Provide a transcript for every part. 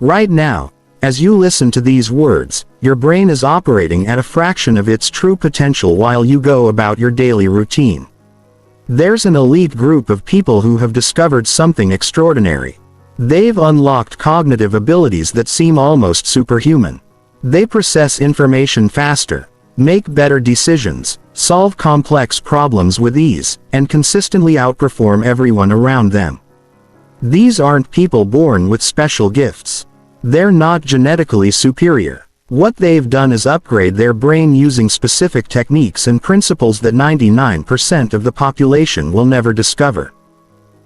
Right now, as you listen to these words, your brain is operating at a fraction of its true potential while you go about your daily routine. There's an elite group of people who have discovered something extraordinary. They've unlocked cognitive abilities that seem almost superhuman. They process information faster, make better decisions, solve complex problems with ease, and consistently outperform everyone around them. These aren't people born with special gifts. They're not genetically superior. What they've done is upgrade their brain using specific techniques and principles that 99% of the population will never discover.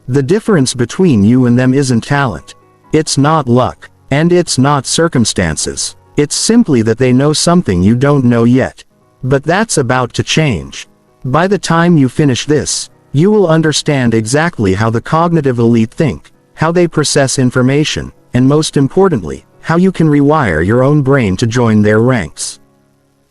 The difference between you and them isn't talent. It's not luck. And it's not circumstances. It's simply that they know something you don't know yet. But that's about to change. By the time you finish this, you will understand exactly how the cognitive elite think, how they process information, and most importantly, how you can rewire your own brain to join their ranks.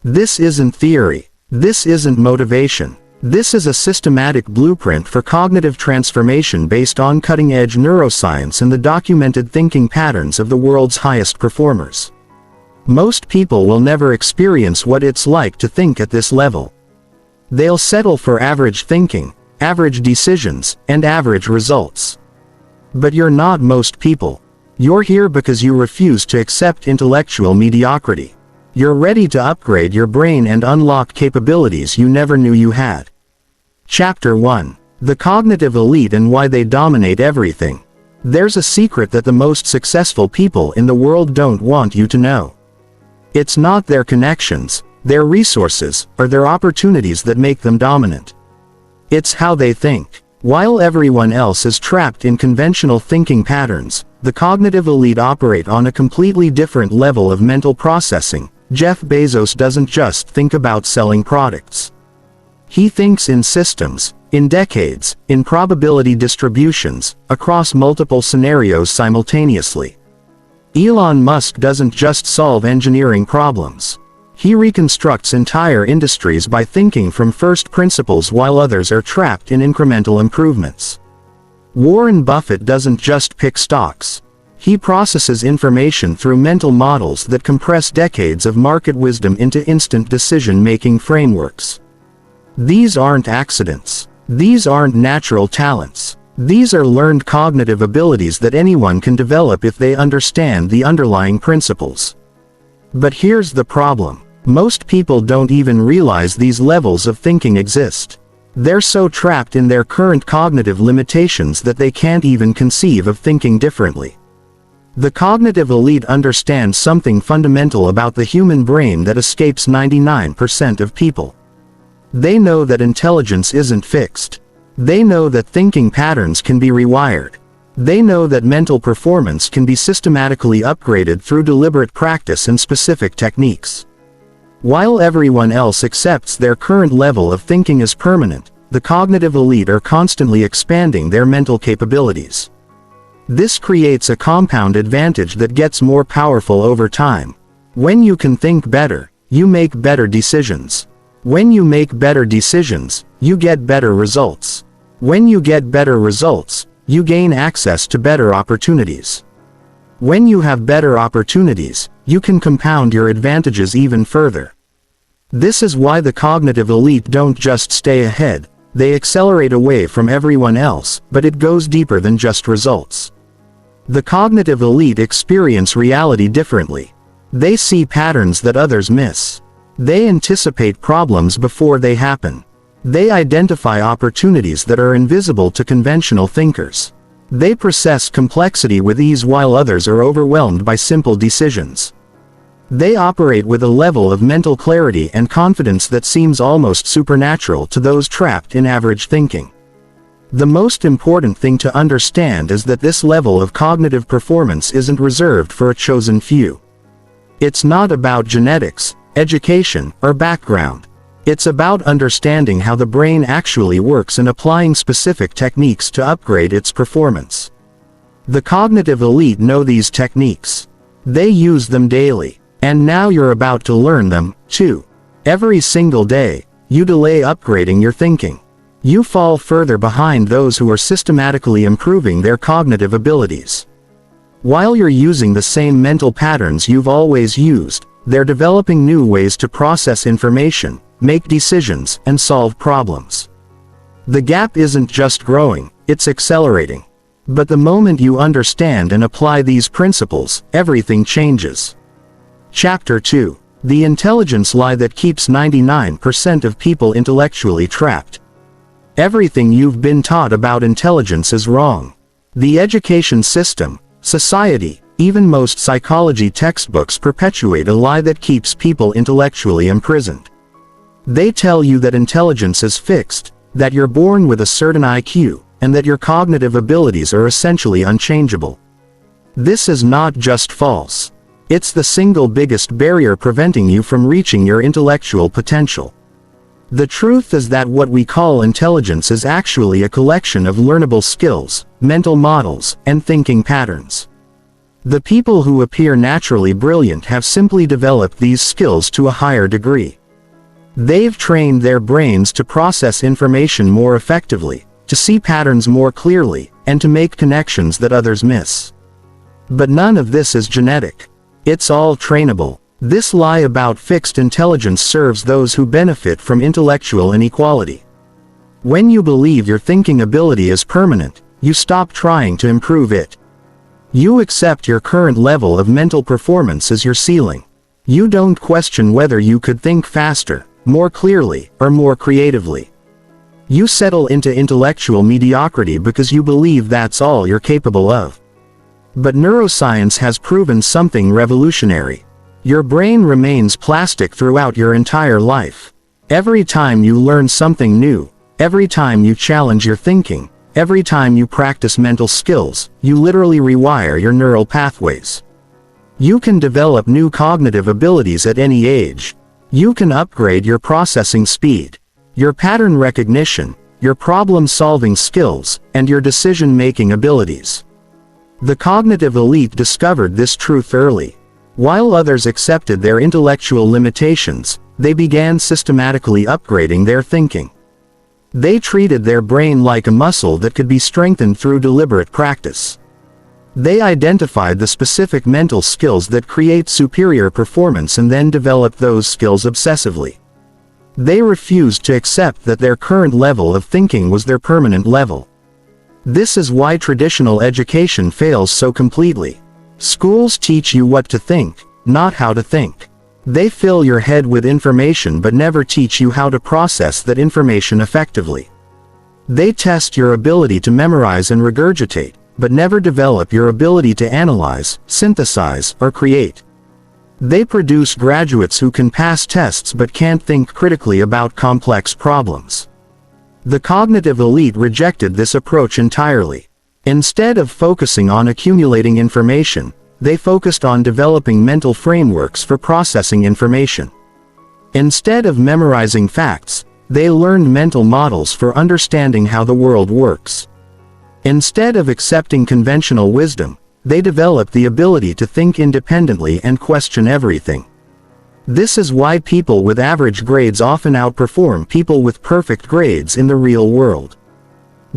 This isn't theory. This isn't motivation. This is a systematic blueprint for cognitive transformation based on cutting-edge neuroscience and the documented thinking patterns of the world's highest performers. Most people will never experience what it's like to think at this level. They'll settle for average thinking, average decisions, and average results. But you're not most people. You're here because you refuse to accept intellectual mediocrity. You're ready to upgrade your brain and unlock capabilities you never knew you had. Chapter 1. The Cognitive Elite and Why They Dominate Everything. There's a secret that the most successful people in the world don't want you to know. It's not their connections, their resources, or their opportunities that make them dominant. It's how they think. While everyone else is trapped in conventional thinking patterns, the cognitive elite operate on a completely different level of mental processing. Jeff Bezos doesn't just think about selling products. He thinks in systems, in decades, in probability distributions, across multiple scenarios simultaneously. Elon Musk doesn't just solve engineering problems. He reconstructs entire industries by thinking from first principles while others are trapped in incremental improvements. Warren Buffett doesn't just pick stocks. He processes information through mental models that compress decades of market wisdom into instant decision-making frameworks. These aren't accidents. These aren't natural talents. These are learned cognitive abilities that anyone can develop if they understand the underlying principles. But here's the problem. Most people don't even realize these levels of thinking exist. They're so trapped in their current cognitive limitations that they can't even conceive of thinking differently. The cognitive elite understands something fundamental about the human brain that escapes 99% of people. They know that intelligence isn't fixed. They know that thinking patterns can be rewired. They know that mental performance can be systematically upgraded through deliberate practice and specific techniques. While everyone else accepts their current level of thinking as permanent, the cognitive elite are constantly expanding their mental capabilities. This creates a compound advantage that gets more powerful over time. When you can think better, you make better decisions. When you make better decisions, you get better results. When you get better results, you gain access to better opportunities. When you have better opportunities, you can compound your advantages even further. This is why the cognitive elite don't just stay ahead, they accelerate away from everyone else, but it goes deeper than just results. The cognitive elite experience reality differently. They see patterns that others miss. They anticipate problems before they happen. They identify opportunities that are invisible to conventional thinkers. They process complexity with ease while others are overwhelmed by simple decisions. They operate with a level of mental clarity and confidence that seems almost supernatural to those trapped in average thinking. The most important thing to understand is that this level of cognitive performance isn't reserved for a chosen few. It's not about genetics, education, or background. It's about understanding how the brain actually works and applying specific techniques to upgrade its performance. The cognitive elite know these techniques. They use them daily. And now you're about to learn them, too. Every single day, you delay upgrading your thinking. You fall further behind those who are systematically improving their cognitive abilities. While you're using the same mental patterns you've always used, they're developing new ways to process information, make decisions, and solve problems. The gap isn't just growing, it's accelerating. But the moment you understand and apply these principles, everything changes. Chapter 2. The intelligence lie that keeps 99% of people intellectually trapped. Everything you've been taught about intelligence is wrong. The education system, society, even most psychology textbooks perpetuate a lie that keeps people intellectually imprisoned. They tell you that intelligence is fixed, that you're born with a certain IQ, and that your cognitive abilities are essentially unchangeable. This is not just false. It's the single biggest barrier preventing you from reaching your intellectual potential. The truth is that what we call intelligence is actually a collection of learnable skills, mental models, and thinking patterns. The people who appear naturally brilliant have simply developed these skills to a higher degree. They've trained their brains to process information more effectively, to see patterns more clearly, and to make connections that others miss. But none of this is genetic. It's all trainable. This lie about fixed intelligence serves those who benefit from intellectual inequality. When you believe your thinking ability is permanent, you stop trying to improve it. You accept your current level of mental performance as your ceiling. You don't question whether you could think faster, more clearly, or more creatively. You settle into intellectual mediocrity because you believe that's all you're capable of. But neuroscience has proven something revolutionary. Your brain remains plastic throughout your entire life. Every time you learn something new, every time you challenge your thinking, every time you practice mental skills, you literally rewire your neural pathways. You can develop new cognitive abilities at any age. You can upgrade your processing speed, your pattern recognition, your problem-solving skills, and your decision-making abilities. The cognitive elite discovered this truth early. While others accepted their intellectual limitations, they began systematically upgrading their thinking. They treated their brain like a muscle that could be strengthened through deliberate practice. They identified the specific mental skills that create superior performance and then developed those skills obsessively. They refused to accept that their current level of thinking was their permanent level. This is why traditional education fails so completely. Schools teach you what to think, not how to think. They fill your head with information but never teach you how to process that information effectively. They test your ability to memorize and regurgitate, but never develop your ability to analyze, synthesize, or create. They produce graduates who can pass tests but can't think critically about complex problems. The cognitive elite rejected this approach entirely. Instead of focusing on accumulating information, they focused on developing mental frameworks for processing information. Instead of memorizing facts, they learned mental models for understanding how the world works. Instead of accepting conventional wisdom, they developed the ability to think independently and question everything. This is why people with average grades often outperform people with perfect grades in the real world.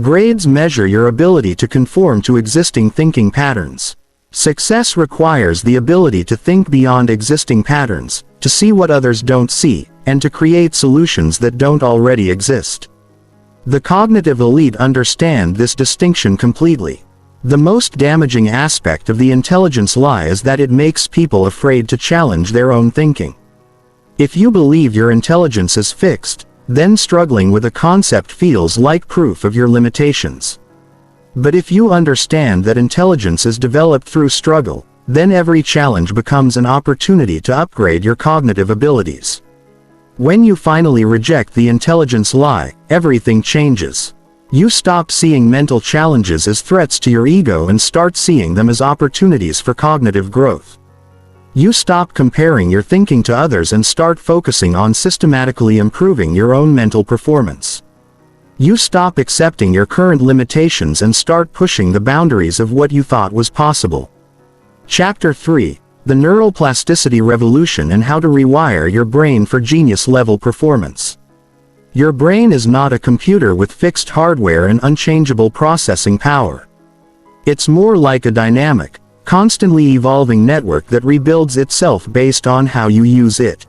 Grades measure your ability to conform to existing thinking patterns. Success requires the ability to think beyond existing patterns, to see what others don't see, and to create solutions that don't already exist. The cognitive elite understand this distinction completely. The most damaging aspect of the intelligence lie is that it makes people afraid to challenge their own thinking. If you believe your intelligence is fixed, then struggling with a concept feels like proof of your limitations. But if you understand that intelligence is developed through struggle, then every challenge becomes an opportunity to upgrade your cognitive abilities. When you finally reject the intelligence lie, everything changes. You stop seeing mental challenges as threats to your ego and start seeing them as opportunities for cognitive growth. You stop comparing your thinking to others and start focusing on systematically improving your own mental performance. You stop accepting your current limitations and start pushing the boundaries of what you thought was possible. Chapter 3: The Neuroplasticity Revolution and How to Rewire Your Brain for Genius-Level Performance. Your brain is not a computer with fixed hardware and unchangeable processing power. It's more like a dynamic, constantly evolving network that rebuilds itself based on how you use it.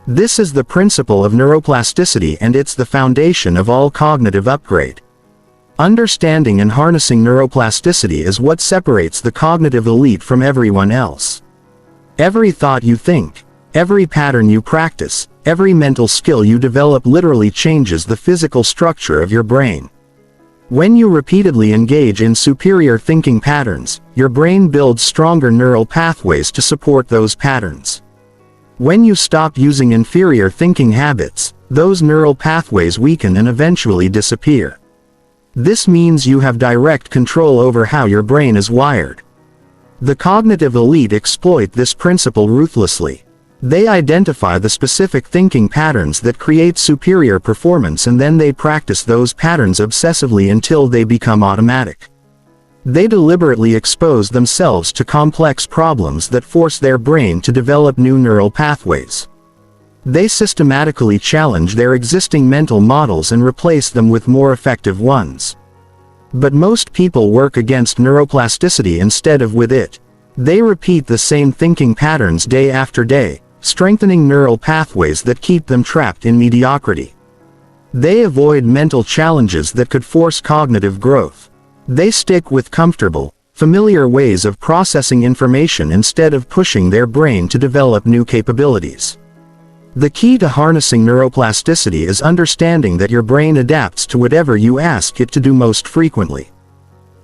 This is the principle of neuroplasticity, and it's the foundation of all cognitive upgrade. Understanding and harnessing neuroplasticity is what separates the cognitive elite from everyone else. Every thought you think, every pattern you practice, every mental skill you develop literally changes the physical structure of your brain. When you repeatedly engage in superior thinking patterns, your brain builds stronger neural pathways to support those patterns. When you stop using inferior thinking habits, those neural pathways weaken and eventually disappear. This means you have direct control over how your brain is wired. The cognitive elite exploit this principle ruthlessly. They identify the specific thinking patterns that create superior performance, and then they practice those patterns obsessively until they become automatic. They deliberately expose themselves to complex problems that force their brain to develop new neural pathways. They systematically challenge their existing mental models and replace them with more effective ones. But most people work against neuroplasticity instead of with it. They repeat the same thinking patterns day after day, strengthening neural pathways that keep them trapped in mediocrity. They avoid mental challenges that could force cognitive growth. They stick with comfortable, familiar ways of processing information instead of pushing their brain to develop new capabilities. The key to harnessing neuroplasticity is understanding that your brain adapts to whatever you ask it to do most frequently.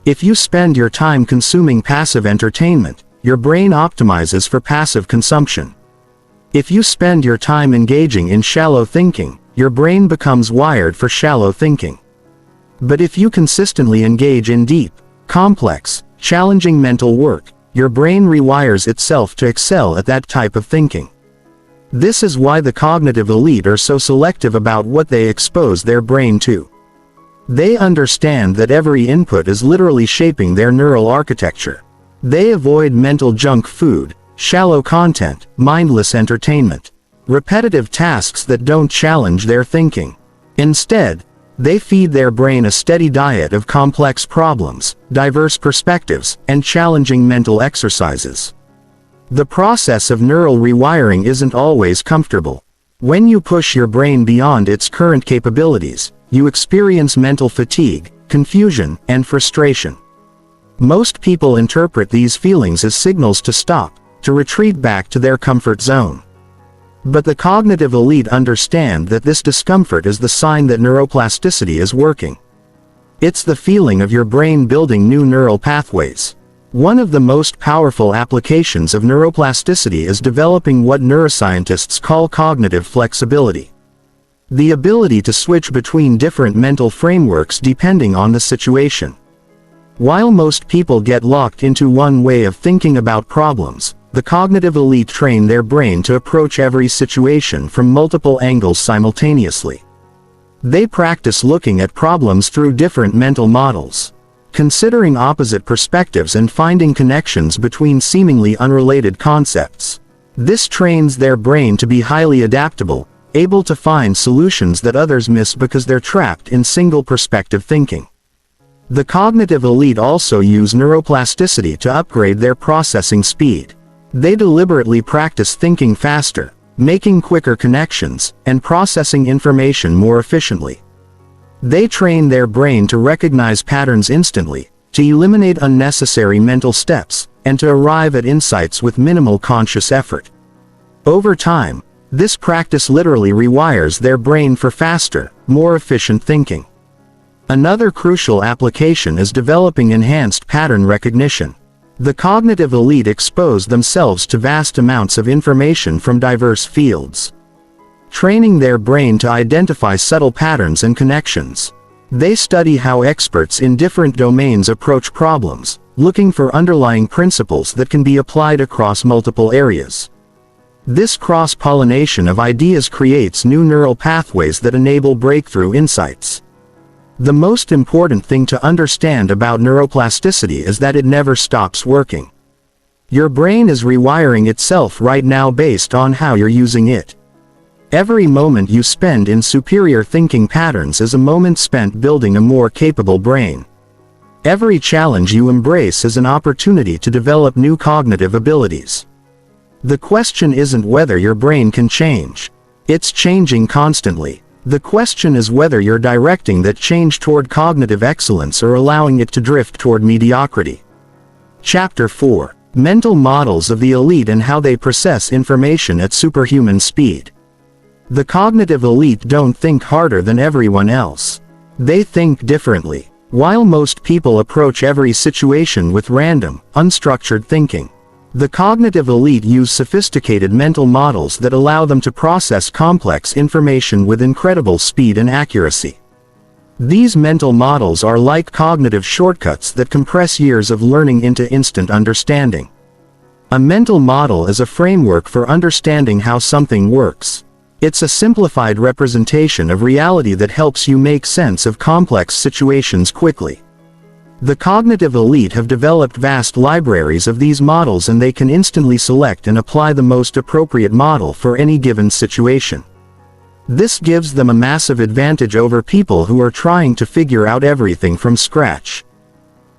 If you spend your time consuming passive entertainment, your brain optimizes for passive consumption. If you spend your time engaging in shallow thinking, your brain becomes wired for shallow thinking. But if you consistently engage in deep, complex, challenging mental work, your brain rewires itself to excel at that type of thinking. This is why the cognitive elite are so selective about what they expose their brain to. They understand that every input is literally shaping their neural architecture. They avoid mental junk food, shallow content, mindless entertainment, repetitive tasks that don't challenge their thinking. Instead, they feed their brain a steady diet of complex problems, diverse perspectives, and challenging mental exercises. The process of neural rewiring isn't always comfortable. When you push your brain beyond its current capabilities, you experience mental fatigue, confusion, and frustration. Most people interpret these feelings as signals to stop, to retreat back to their comfort zone. But the cognitive elite understand that this discomfort is the sign that neuroplasticity is working. It's the feeling of your brain building new neural pathways. One of the most powerful applications of neuroplasticity is developing what neuroscientists call cognitive flexibility. The ability to switch between different mental frameworks depending on the situation. While most people get locked into one way of thinking about problems, the cognitive elite train their brain to approach every situation from multiple angles simultaneously. They practice looking at problems through different mental models, considering opposite perspectives and finding connections between seemingly unrelated concepts. This trains their brain to be highly adaptable, able to find solutions that others miss because they're trapped in single perspective thinking. The cognitive elite also use neuroplasticity to upgrade their processing speed. They deliberately practice thinking faster, making quicker connections, and processing information more efficiently. They train their brain to recognize patterns instantly, to eliminate unnecessary mental steps, and to arrive at insights with minimal conscious effort. Over time, this practice literally rewires their brain for faster, more efficient thinking. Another crucial application is developing enhanced pattern recognition. The cognitive elite expose themselves to vast amounts of information from diverse fields, training their brain to identify subtle patterns and connections. They study how experts in different domains approach problems, looking for underlying principles that can be applied across multiple areas. This cross-pollination of ideas creates new neural pathways that enable breakthrough insights. The most important thing to understand about neuroplasticity is that it never stops working. Your brain is rewiring itself right now based on how you're using it. Every moment you spend in superior thinking patterns is a moment spent building a more capable brain. Every challenge you embrace is an opportunity to develop new cognitive abilities. The question isn't whether your brain can change. It's changing constantly. The question is whether you're directing that change toward cognitive excellence or allowing it to drift toward mediocrity. Chapter 4. Mental Models of the Elite and How They Process Information at Superhuman Speed. The cognitive elite don't think harder than everyone else. They think differently. While most people approach every situation with random, unstructured thinking, the cognitive elite use sophisticated mental models that allow them to process complex information with incredible speed and accuracy. These mental models are like cognitive shortcuts that compress years of learning into instant understanding. A mental model is a framework for understanding how something works. It's a simplified representation of reality that helps you make sense of complex situations quickly. The cognitive elite have developed vast libraries of these models, and they can instantly select and apply the most appropriate model for any given situation. This gives them a massive advantage over people who are trying to figure out everything from scratch.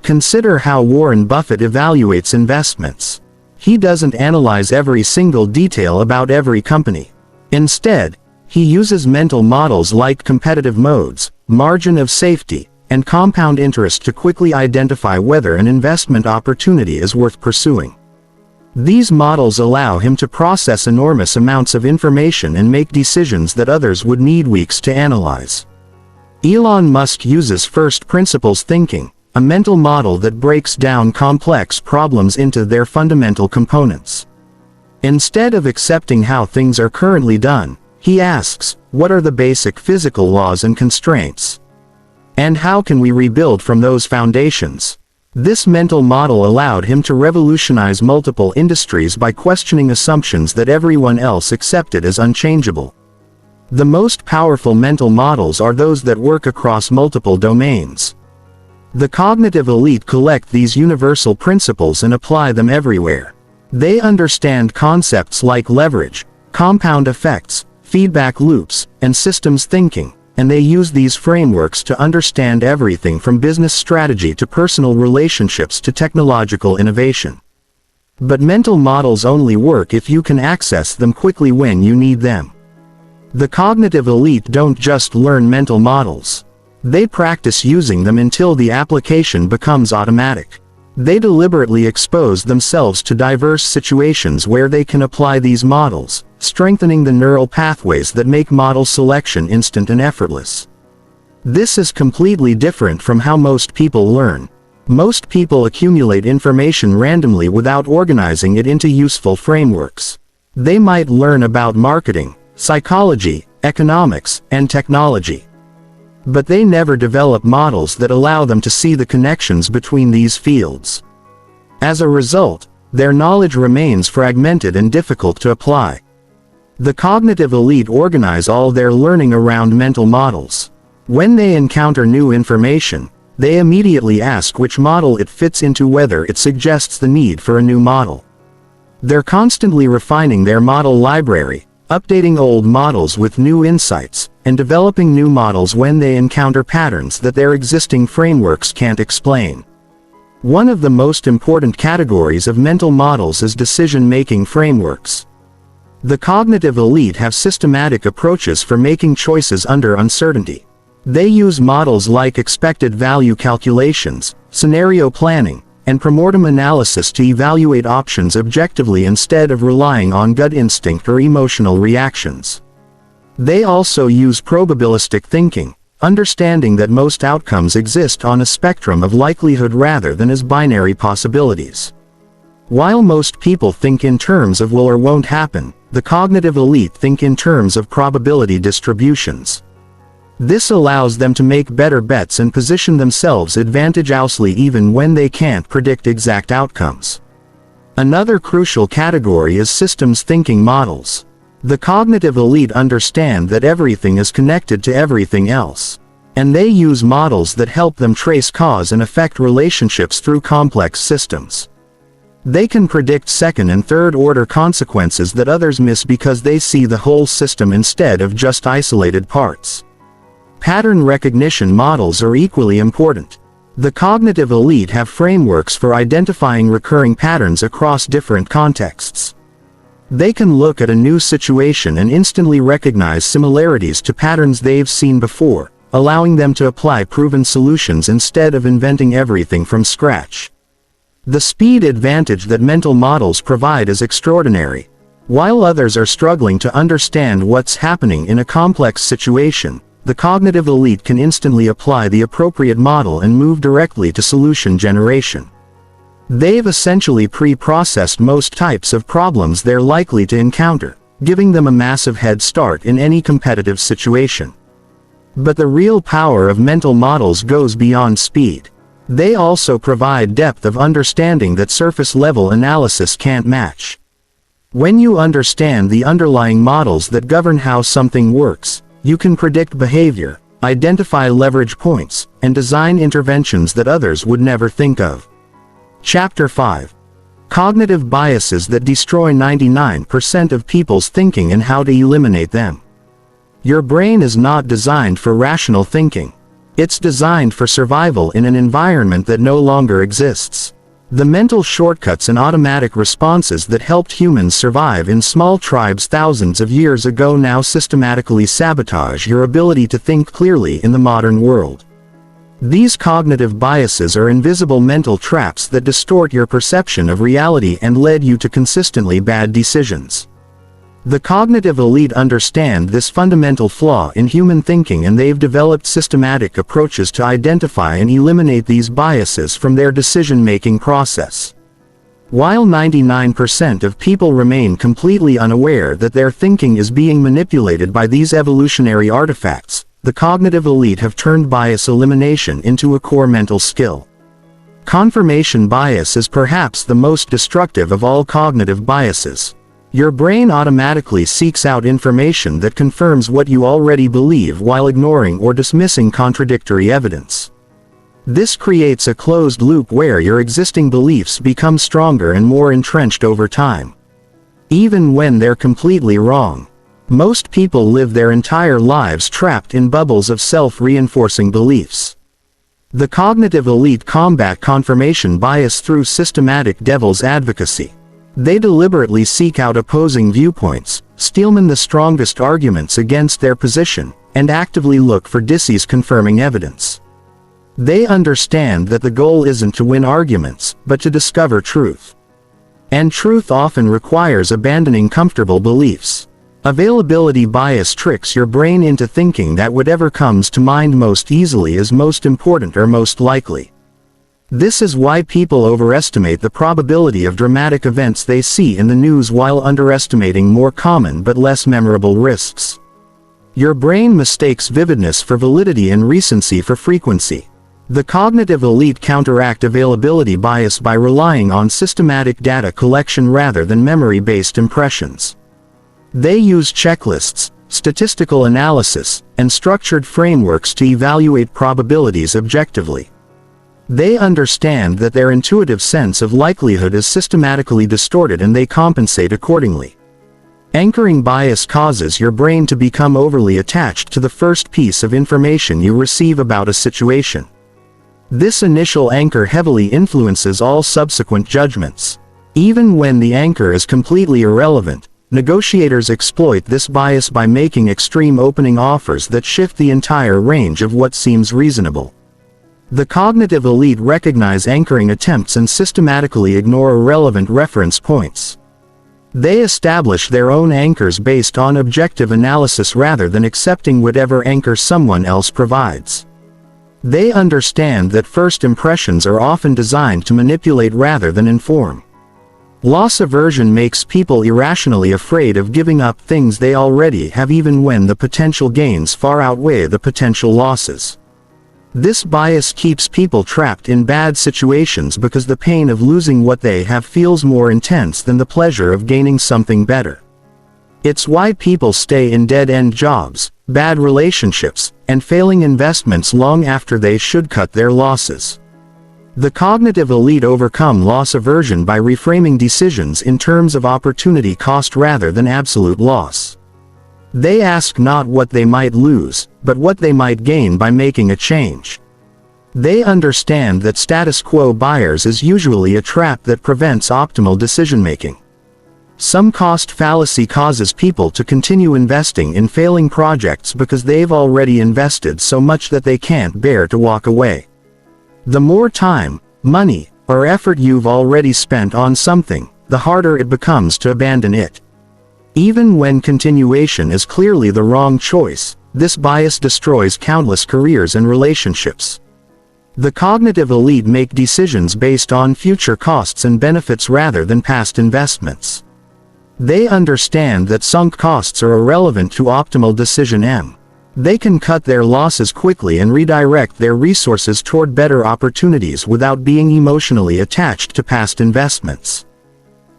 Consider how Warren Buffett evaluates investments. He doesn't analyze every single detail about every company. Instead, he uses mental models like competitive modes, margin of safety, and compound interest to quickly identify whether an investment opportunity is worth pursuing. These models allow him to process enormous amounts of information and make decisions that others would need weeks to analyze. Elon Musk uses first principles thinking, a mental model that breaks down complex problems into their fundamental components. Instead of accepting how things are currently done, he asks, what are the basic physical laws and constraints? And how can we rebuild from those foundations? This mental model allowed him to revolutionize multiple industries by questioning assumptions that everyone else accepted as unchangeable. The most powerful mental models are those that work across multiple domains. The cognitive elite collect these universal principles and apply them everywhere. They understand concepts like leverage, compound effects, feedback loops, and systems thinking, and they use these frameworks to understand everything from business strategy to personal relationships to technological innovation. But mental models only work if you can access them quickly when you need them. The cognitive elite don't just learn mental models. They practice using them until the application becomes automatic. They deliberately expose themselves to diverse situations where they can apply these models, strengthening the neural pathways that make model selection instant and effortless. This is completely different from how most people learn. Most people accumulate information randomly without organizing it into useful frameworks. They might learn about marketing, psychology, economics, and technology. But they never develop models that allow them to see the connections between these fields. As a result, their knowledge remains fragmented and difficult to apply. The cognitive elite organize all their learning around mental models. When they encounter new information, they immediately ask which model it fits into, whether it suggests the need for a new model. They're constantly refining their model library, updating old models with new insights, and developing new models when they encounter patterns that their existing frameworks can't explain. One of the most important categories of mental models is decision-making frameworks. The cognitive elite have systematic approaches for making choices under uncertainty. They use models like expected value calculations, scenario planning, and premortem analysis to evaluate options objectively instead of relying on gut instinct or emotional reactions. They also use probabilistic thinking, understanding that most outcomes exist on a spectrum of likelihood rather than as binary possibilities. While most people think in terms of will or won't happen, the cognitive elite think in terms of probability distributions. This allows them to make better bets and position themselves advantageously even when they can't predict exact outcomes. Another crucial category is systems thinking models. The cognitive elite understand that everything is connected to everything else, and they use models that help them trace cause and effect relationships through complex systems. They can predict second and third order consequences that others miss because they see the whole system instead of just isolated parts. Pattern recognition models are equally important. The cognitive elite have frameworks for identifying recurring patterns across different contexts. They can look at a new situation and instantly recognize similarities to patterns they've seen before, allowing them to apply proven solutions instead of inventing everything from scratch. The speed advantage that mental models provide is extraordinary. While others are struggling to understand what's happening in a complex situation, the cognitive elite can instantly apply the appropriate model and move directly to solution generation. They've essentially pre-processed most types of problems they're likely to encounter, giving them a massive head start in any competitive situation. But the real power of mental models goes beyond speed. They also provide depth of understanding that surface-level analysis can't match. When you understand the underlying models that govern how something works, you can predict behavior, identify leverage points, and design interventions that others would never think of. Chapter 5. Cognitive biases that destroy 99% of people's thinking and how to eliminate them. Your brain is not designed for rational thinking. It's designed for survival in an environment that no longer exists. The mental shortcuts and automatic responses that helped humans survive in small tribes thousands of years ago now systematically sabotage your ability to think clearly in the modern world. These cognitive biases are invisible mental traps that distort your perception of reality and lead you to consistently bad decisions. The cognitive elite understand this fundamental flaw in human thinking, and they've developed systematic approaches to identify and eliminate these biases from their decision-making process. While 99% of people remain completely unaware that their thinking is being manipulated by these evolutionary artifacts, the cognitive elite have turned bias elimination into a core mental skill. Confirmation bias is perhaps the most destructive of all cognitive biases. Your brain automatically seeks out information that confirms what you already believe while ignoring or dismissing contradictory evidence. This creates a closed loop where your existing beliefs become stronger and more entrenched over time, even when they're completely wrong. Most people live their entire lives trapped in bubbles of self-reinforcing beliefs. The cognitive elite combat confirmation bias through systematic devil's advocacy. They deliberately seek out opposing viewpoints, steelman the strongest arguments against their position, and actively look for disconfirming evidence. They understand that the goal isn't to win arguments, but to discover truth. And truth often requires abandoning comfortable beliefs. Availability bias tricks your brain into thinking that whatever comes to mind most easily is most important or most likely. This is why people overestimate the probability of dramatic events they see in the news while underestimating more common but less memorable risks. Your brain mistakes vividness for validity and recency for frequency. The cognitive elite counteract availability bias by relying on systematic data collection rather than memory-based impressions. They use checklists, statistical analysis, and structured frameworks to evaluate probabilities objectively. They understand that their intuitive sense of likelihood is systematically distorted, and they compensate accordingly. Anchoring bias causes your brain to become overly attached to the first piece of information you receive about a situation. This initial anchor heavily influences all subsequent judgments. Even when the anchor is completely irrelevant, negotiators exploit this bias by making extreme opening offers that shift the entire range of what seems reasonable. The cognitive elite recognize anchoring attempts and systematically ignore irrelevant reference points. They establish their own anchors based on objective analysis rather than accepting whatever anchor someone else provides. They understand that first impressions are often designed to manipulate rather than inform. Loss aversion makes people irrationally afraid of giving up things they already have, even when the potential gains far outweigh the potential losses. This bias keeps people trapped in bad situations because the pain of losing what they have feels more intense than the pleasure of gaining something better. It's why people stay in dead-end jobs, bad relationships, and failing investments long after they should cut their losses. The cognitive elite overcome loss aversion by reframing decisions in terms of opportunity cost rather than absolute loss. They ask not what they might lose, but what they might gain by making a change. They understand that status quo bias is usually a trap that prevents optimal decision-making. Sunk cost fallacy causes people to continue investing in failing projects because they've already invested so much that they can't bear to walk away. The more time, money, or effort you've already spent on something, the harder it becomes to abandon it. Even when continuation is clearly the wrong choice, this bias destroys countless careers and relationships. The cognitive elite make decisions based on future costs and benefits rather than past investments. They understand that sunk costs are irrelevant to optimal decision. They can cut their losses quickly and redirect their resources toward better opportunities without being emotionally attached to past investments.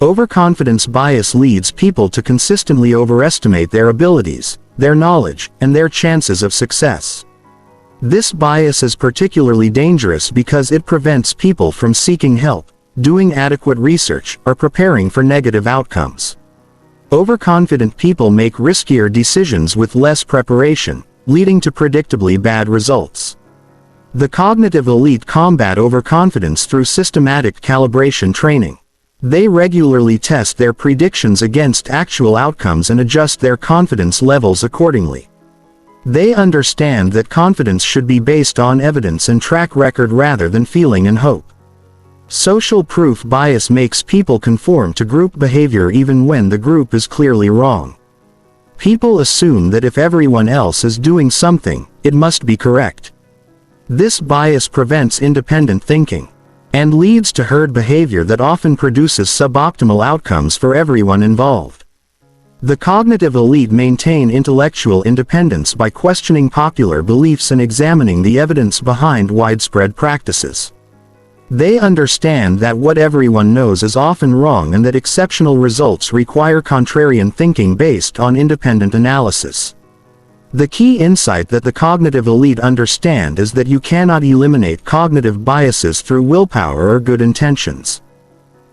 Overconfidence bias leads people to consistently overestimate their abilities, their knowledge, and their chances of success. This bias is particularly dangerous because it prevents people from seeking help, doing adequate research, or preparing for negative outcomes. Overconfident people make riskier decisions with less preparation, leading to predictably bad results. The cognitive elite combat overconfidence through systematic calibration training. They regularly test their predictions against actual outcomes and adjust their confidence levels accordingly. They understand that confidence should be based on evidence and track record rather than feeling and hope. Social proof bias makes people conform to group behavior even when the group is clearly wrong. People assume that if everyone else is doing something, it must be correct. This bias prevents independent thinking and leads to herd behavior that often produces suboptimal outcomes for everyone involved. The cognitive elite maintain intellectual independence by questioning popular beliefs and examining the evidence behind widespread practices. They understand that what everyone knows is often wrong and that exceptional results require contrarian thinking based on independent analysis. The key insight that the cognitive elite understand is that you cannot eliminate cognitive biases through willpower or good intentions.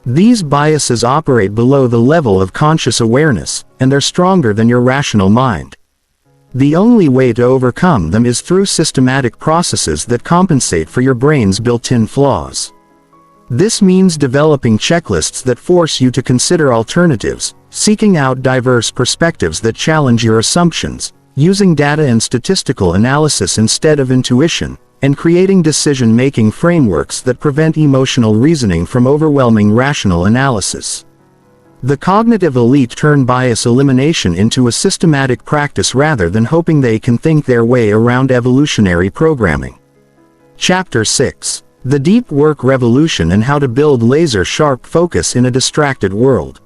These biases operate below the level of conscious awareness, and they're stronger than your rational mind. The only way to overcome them is through systematic processes that compensate for your brain's built-in flaws. This means developing checklists that force you to consider alternatives, seeking out diverse perspectives that challenge your assumptions, using data and statistical analysis instead of intuition, and creating decision-making frameworks that prevent emotional reasoning from overwhelming rational analysis. The cognitive elite turn bias elimination into a systematic practice rather than hoping they can think their way around evolutionary programming. Chapter 6: The Deep Work Revolution and How to Build Laser-Sharp Focus in a Distracted World.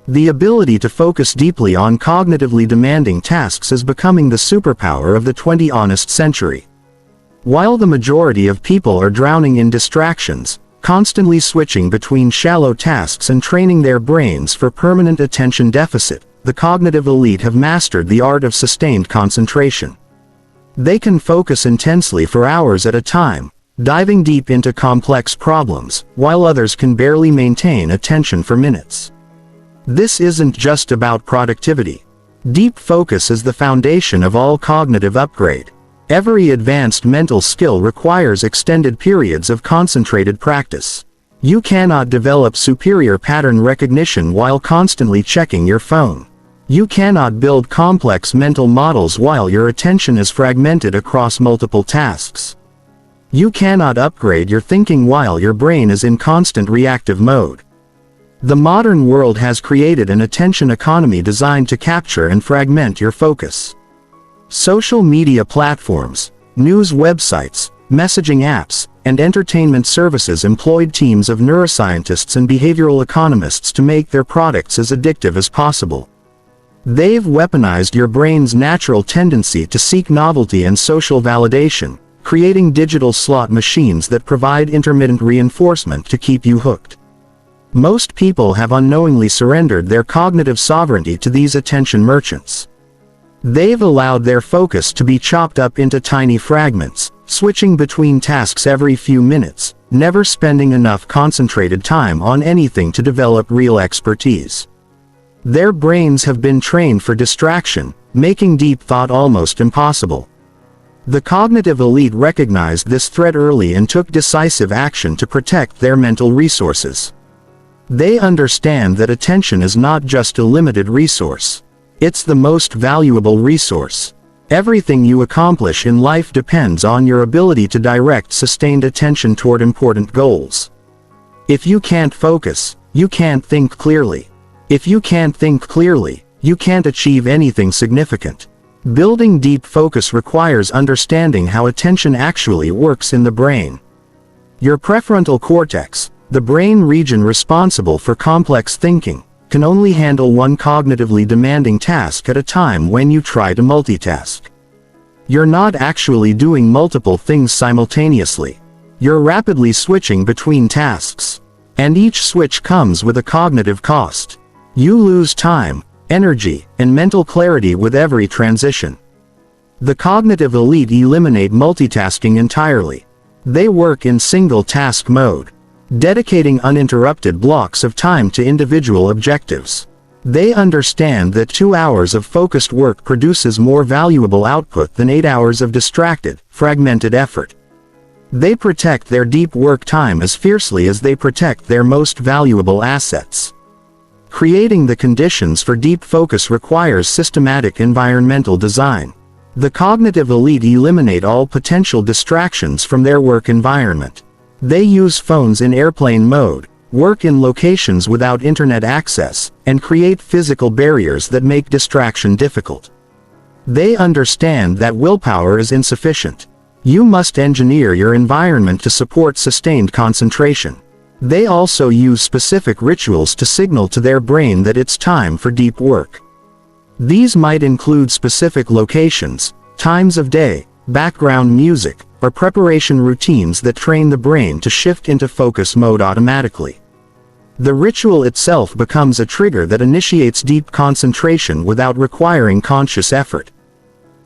The ability to focus deeply on cognitively demanding tasks is becoming the superpower of the 21st century. While the majority of people are drowning in distractions, constantly switching between shallow tasks and training their brains for permanent attention deficit, the cognitive elite have mastered the art of sustained concentration. They can focus intensely for hours at a time, diving deep into complex problems, while others can barely maintain attention for minutes. This isn't just about productivity. Deep focus is the foundation of all cognitive upgrade. Every advanced mental skill requires extended periods of concentrated practice. You cannot develop superior pattern recognition while constantly checking your phone. You cannot build complex mental models while your attention is fragmented across multiple tasks. You cannot upgrade your thinking while your brain is in constant reactive mode. The modern world has created an attention economy designed to capture and fragment your focus. Social media platforms, news websites, messaging apps, and entertainment services employed teams of neuroscientists and behavioral economists to make their products as addictive as possible. They've weaponized your brain's natural tendency to seek novelty and social validation, creating digital slot machines that provide intermittent reinforcement to keep you hooked. Most people have unknowingly surrendered their cognitive sovereignty to these attention merchants. They've allowed their focus to be chopped up into tiny fragments, switching between tasks every few minutes, never spending enough concentrated time on anything to develop real expertise. Their brains have been trained for distraction, making deep thought almost impossible. The cognitive elite recognized this threat early and took decisive action to protect their mental resources. They understand that attention is not just a limited resource. It's the most valuable resource. Everything you accomplish in life depends on your ability to direct sustained attention toward important goals. If you can't focus, you can't think clearly. If you can't think clearly, you can't achieve anything significant. Building deep focus requires understanding how attention actually works in the brain. Your prefrontal cortex, the brain region responsible for complex thinking, can only handle one cognitively demanding task at a time when you try to multitask. You're not actually doing multiple things simultaneously. You're rapidly switching between tasks. And each switch comes with a cognitive cost. You lose time, energy, and mental clarity with every transition. The cognitive elite eliminate multitasking entirely. They work in single task mode, dedicating uninterrupted blocks of time to individual objectives. They understand that 2 hours of focused work produces more valuable output than 8 hours of distracted, fragmented effort. They protect their deep work time as fiercely as they protect their most valuable assets. Creating the conditions for deep focus requires systematic environmental design. The cognitive elite eliminate all potential distractions from their work environment. They use phones in airplane mode, work in locations without internet access, and create physical barriers that make distraction difficult. They understand that willpower is insufficient. You must engineer your environment to support sustained concentration. They also use specific rituals to signal to their brain that it's time for deep work. These might include specific locations, times of day, background music, or preparation routines that train the brain to shift into focus mode automatically. The ritual itself becomes a trigger that initiates deep concentration without requiring conscious effort.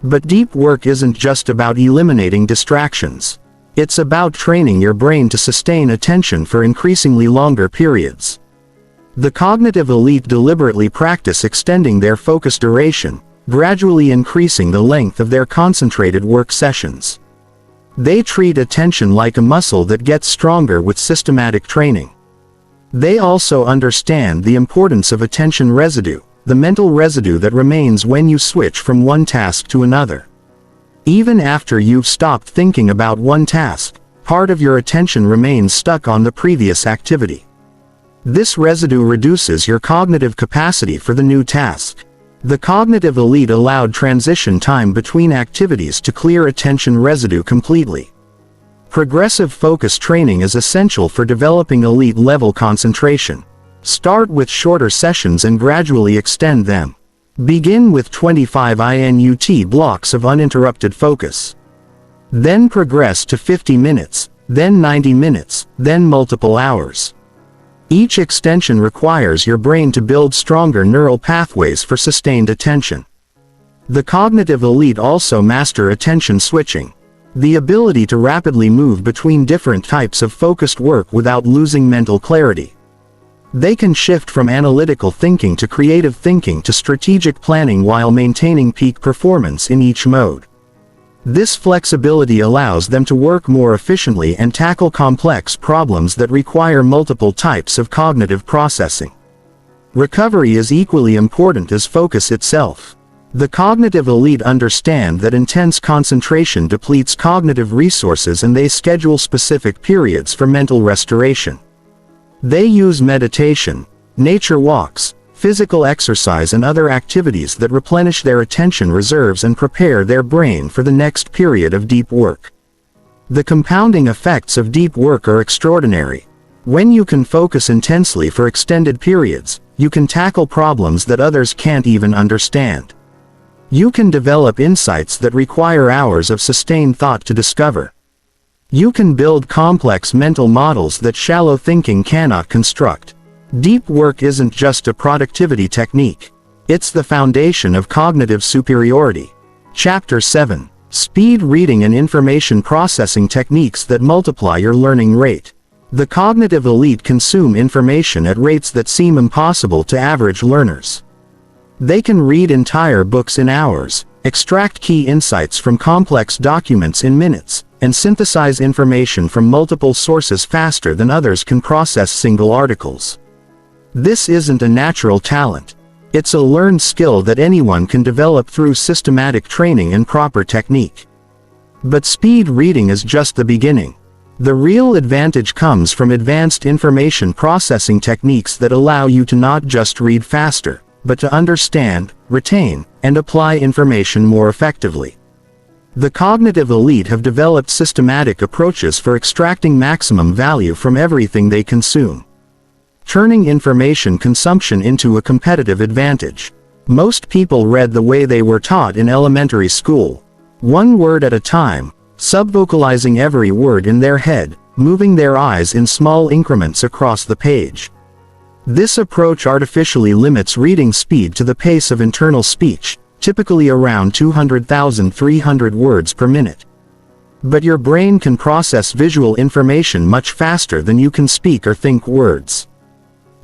But deep work isn't just about eliminating distractions. It's about training your brain to sustain attention for increasingly longer periods. The cognitive elite deliberately practice extending their focus duration, gradually increasing the length of their concentrated work sessions. They treat attention like a muscle that gets stronger with systematic training. They also understand the importance of attention residue, the mental residue that remains when you switch from one task to another. Even after you've stopped thinking about one task, part of your attention remains stuck on the previous activity. This residue reduces your cognitive capacity for the new task. The cognitive elite allowed transition time between activities to clear attention residue completely. Progressive focus training is essential for developing elite-level concentration. Start with shorter sessions and gradually extend them. Begin with 25 minute blocks of uninterrupted focus. Then progress to 50 minutes, then 90 minutes, then multiple hours. Each extension requires your brain to build stronger neural pathways for sustained attention. The cognitive elite also master attention switching, the ability to rapidly move between different types of focused work without losing mental clarity. They can shift from analytical thinking to creative thinking to strategic planning while maintaining peak performance in each mode. This flexibility allows them to work more efficiently and tackle complex problems that require multiple types of cognitive processing. Recovery is equally important as focus itself. The cognitive elite understand that intense concentration depletes cognitive resources and they schedule specific periods for mental restoration. They use meditation, nature walks, physical exercise and other activities that replenish their attention reserves and prepare their brain for the next period of deep work. The compounding effects of deep work are extraordinary. When you can focus intensely for extended periods, you can tackle problems that others can't even understand. You can develop insights that require hours of sustained thought to discover. You can build complex mental models that shallow thinking cannot construct. Deep work isn't just a productivity technique. It's the foundation of cognitive superiority. Chapter 7. Speed reading and information processing techniques that multiply your learning rate. The cognitive elite consume information at rates that seem impossible to average learners. They can read entire books in hours, extract key insights from complex documents in minutes, and synthesize information from multiple sources faster than others can process single articles. This isn't a natural talent. It's a learned skill that anyone can develop through systematic training and proper technique. But speed reading is just the beginning. The real advantage comes from advanced information processing techniques that allow you to not just read faster, but to understand, retain, and apply information more effectively. The cognitive elite have developed systematic approaches for extracting maximum value from everything they consume, turning information consumption into a competitive advantage. Most people read the way they were taught in elementary school, one word at a time, subvocalizing every word in their head, moving their eyes in small increments across the page. This approach artificially limits reading speed to the pace of internal speech, typically around 200,300 words per minute. But your brain can process visual information much faster than you can speak or think words.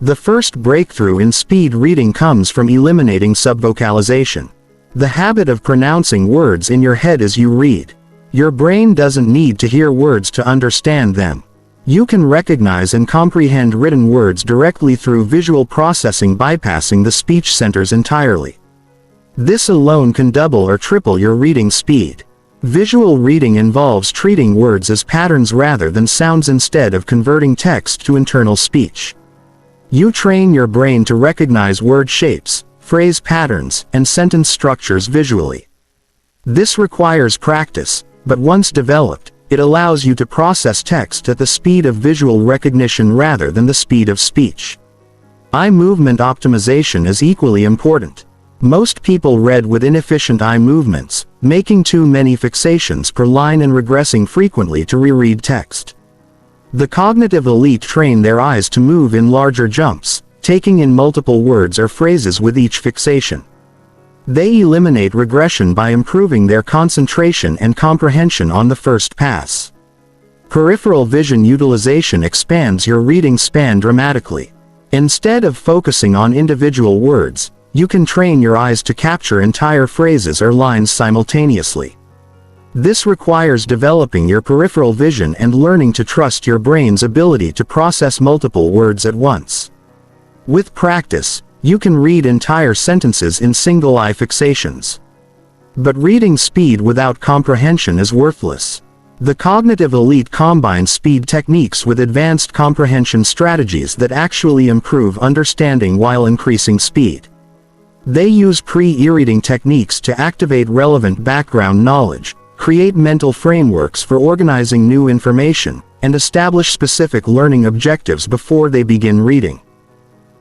The first breakthrough in speed reading comes from eliminating subvocalization, the habit of pronouncing words in your head as you read. Your brain doesn't need to hear words to understand them. You can recognize and comprehend written words directly through visual processing, bypassing the speech centers entirely. This alone can double or triple your reading speed. Visual reading involves treating words as patterns rather than sounds instead of converting text to internal speech. You train your brain to recognize word shapes, phrase patterns, and sentence structures visually. This requires practice, but once developed, it allows you to process text at the speed of visual recognition rather than the speed of speech. Eye movement optimization is equally important. Most people read with inefficient eye movements, making too many fixations per line and regressing frequently to reread text. The cognitive elite train their eyes to move in larger jumps, taking in multiple words or phrases with each fixation. They eliminate regression by improving their concentration and comprehension on the first pass. Peripheral vision utilization expands your reading span dramatically. Instead of focusing on individual words, you can train your eyes to capture entire phrases or lines simultaneously. This requires developing your peripheral vision and learning to trust your brain's ability to process multiple words at once. With practice, you can read entire sentences in single eye fixations. But reading speed without comprehension is worthless. The cognitive elite combine speed techniques with advanced comprehension strategies that actually improve understanding while increasing speed. They use pre-reading techniques to activate relevant background knowledge, create mental frameworks for organizing new information, and establish specific learning objectives before they begin reading.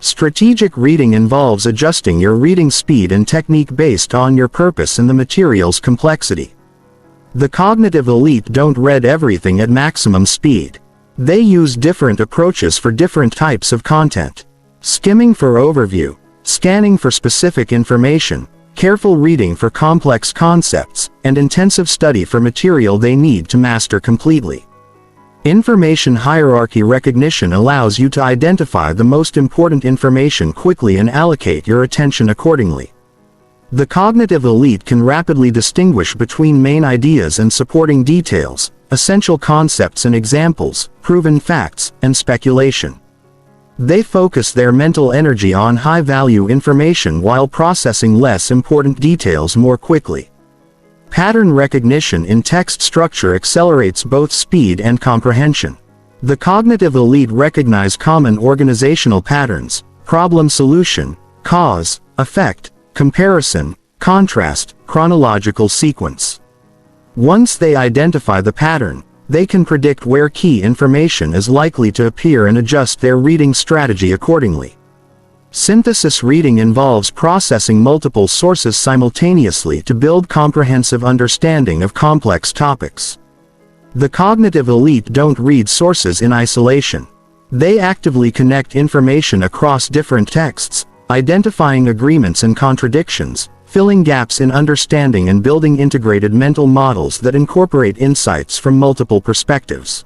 Strategic reading involves adjusting your reading speed and technique based on your purpose and the material's complexity. The cognitive elite don't read everything at maximum speed. They use different approaches for different types of content. Skimming for overview, scanning for specific information, careful reading for complex concepts, and intensive study for material they need to master completely. Information hierarchy recognition allows you to identify the most important information quickly and allocate your attention accordingly. The cognitive elite can rapidly distinguish between main ideas and supporting details, essential concepts and examples, proven facts, and speculation. They focus their mental energy on high-value information while processing less important details more quickly. Pattern recognition in text structure accelerates both speed and comprehension. The cognitive elite recognize common organizational patterns, problem solution, cause, effect, comparison, contrast, chronological sequence. Once they identify the pattern, they can predict where key information is likely to appear and adjust their reading strategy accordingly. Synthesis reading involves processing multiple sources simultaneously to build comprehensive understanding of complex topics. The cognitive elite don't read sources in isolation. They actively connect information across different texts, identifying agreements and contradictions, filling gaps in understanding and building integrated mental models that incorporate insights from multiple perspectives.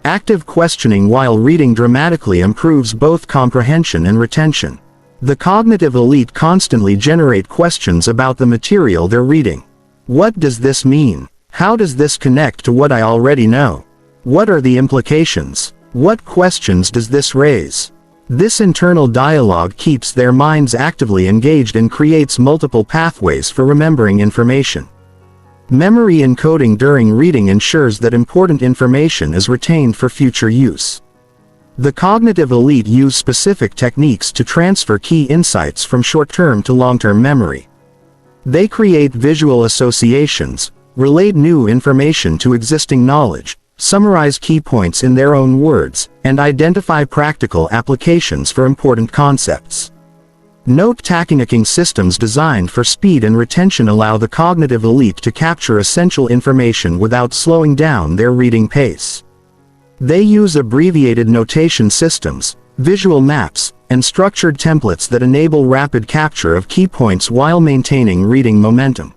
Active questioning while reading dramatically improves both comprehension and retention. The cognitive elite constantly generate questions about the material they're reading. What does this mean? How does this connect to what I already know? What are the implications? What questions does this raise? This internal dialogue keeps their minds actively engaged and creates multiple pathways for remembering information. Memory encoding during reading ensures that important information is retained for future use. The cognitive elite use specific techniques to transfer key insights from short-term to long-term memory. They create visual associations, relate new information to existing knowledge, summarize key points in their own words, and identify practical applications for important concepts. Note-taking systems designed for speed and retention allow the cognitive elite to capture essential information without slowing down their reading pace. They use abbreviated notation systems, visual maps, and structured templates that enable rapid capture of key points while maintaining reading momentum.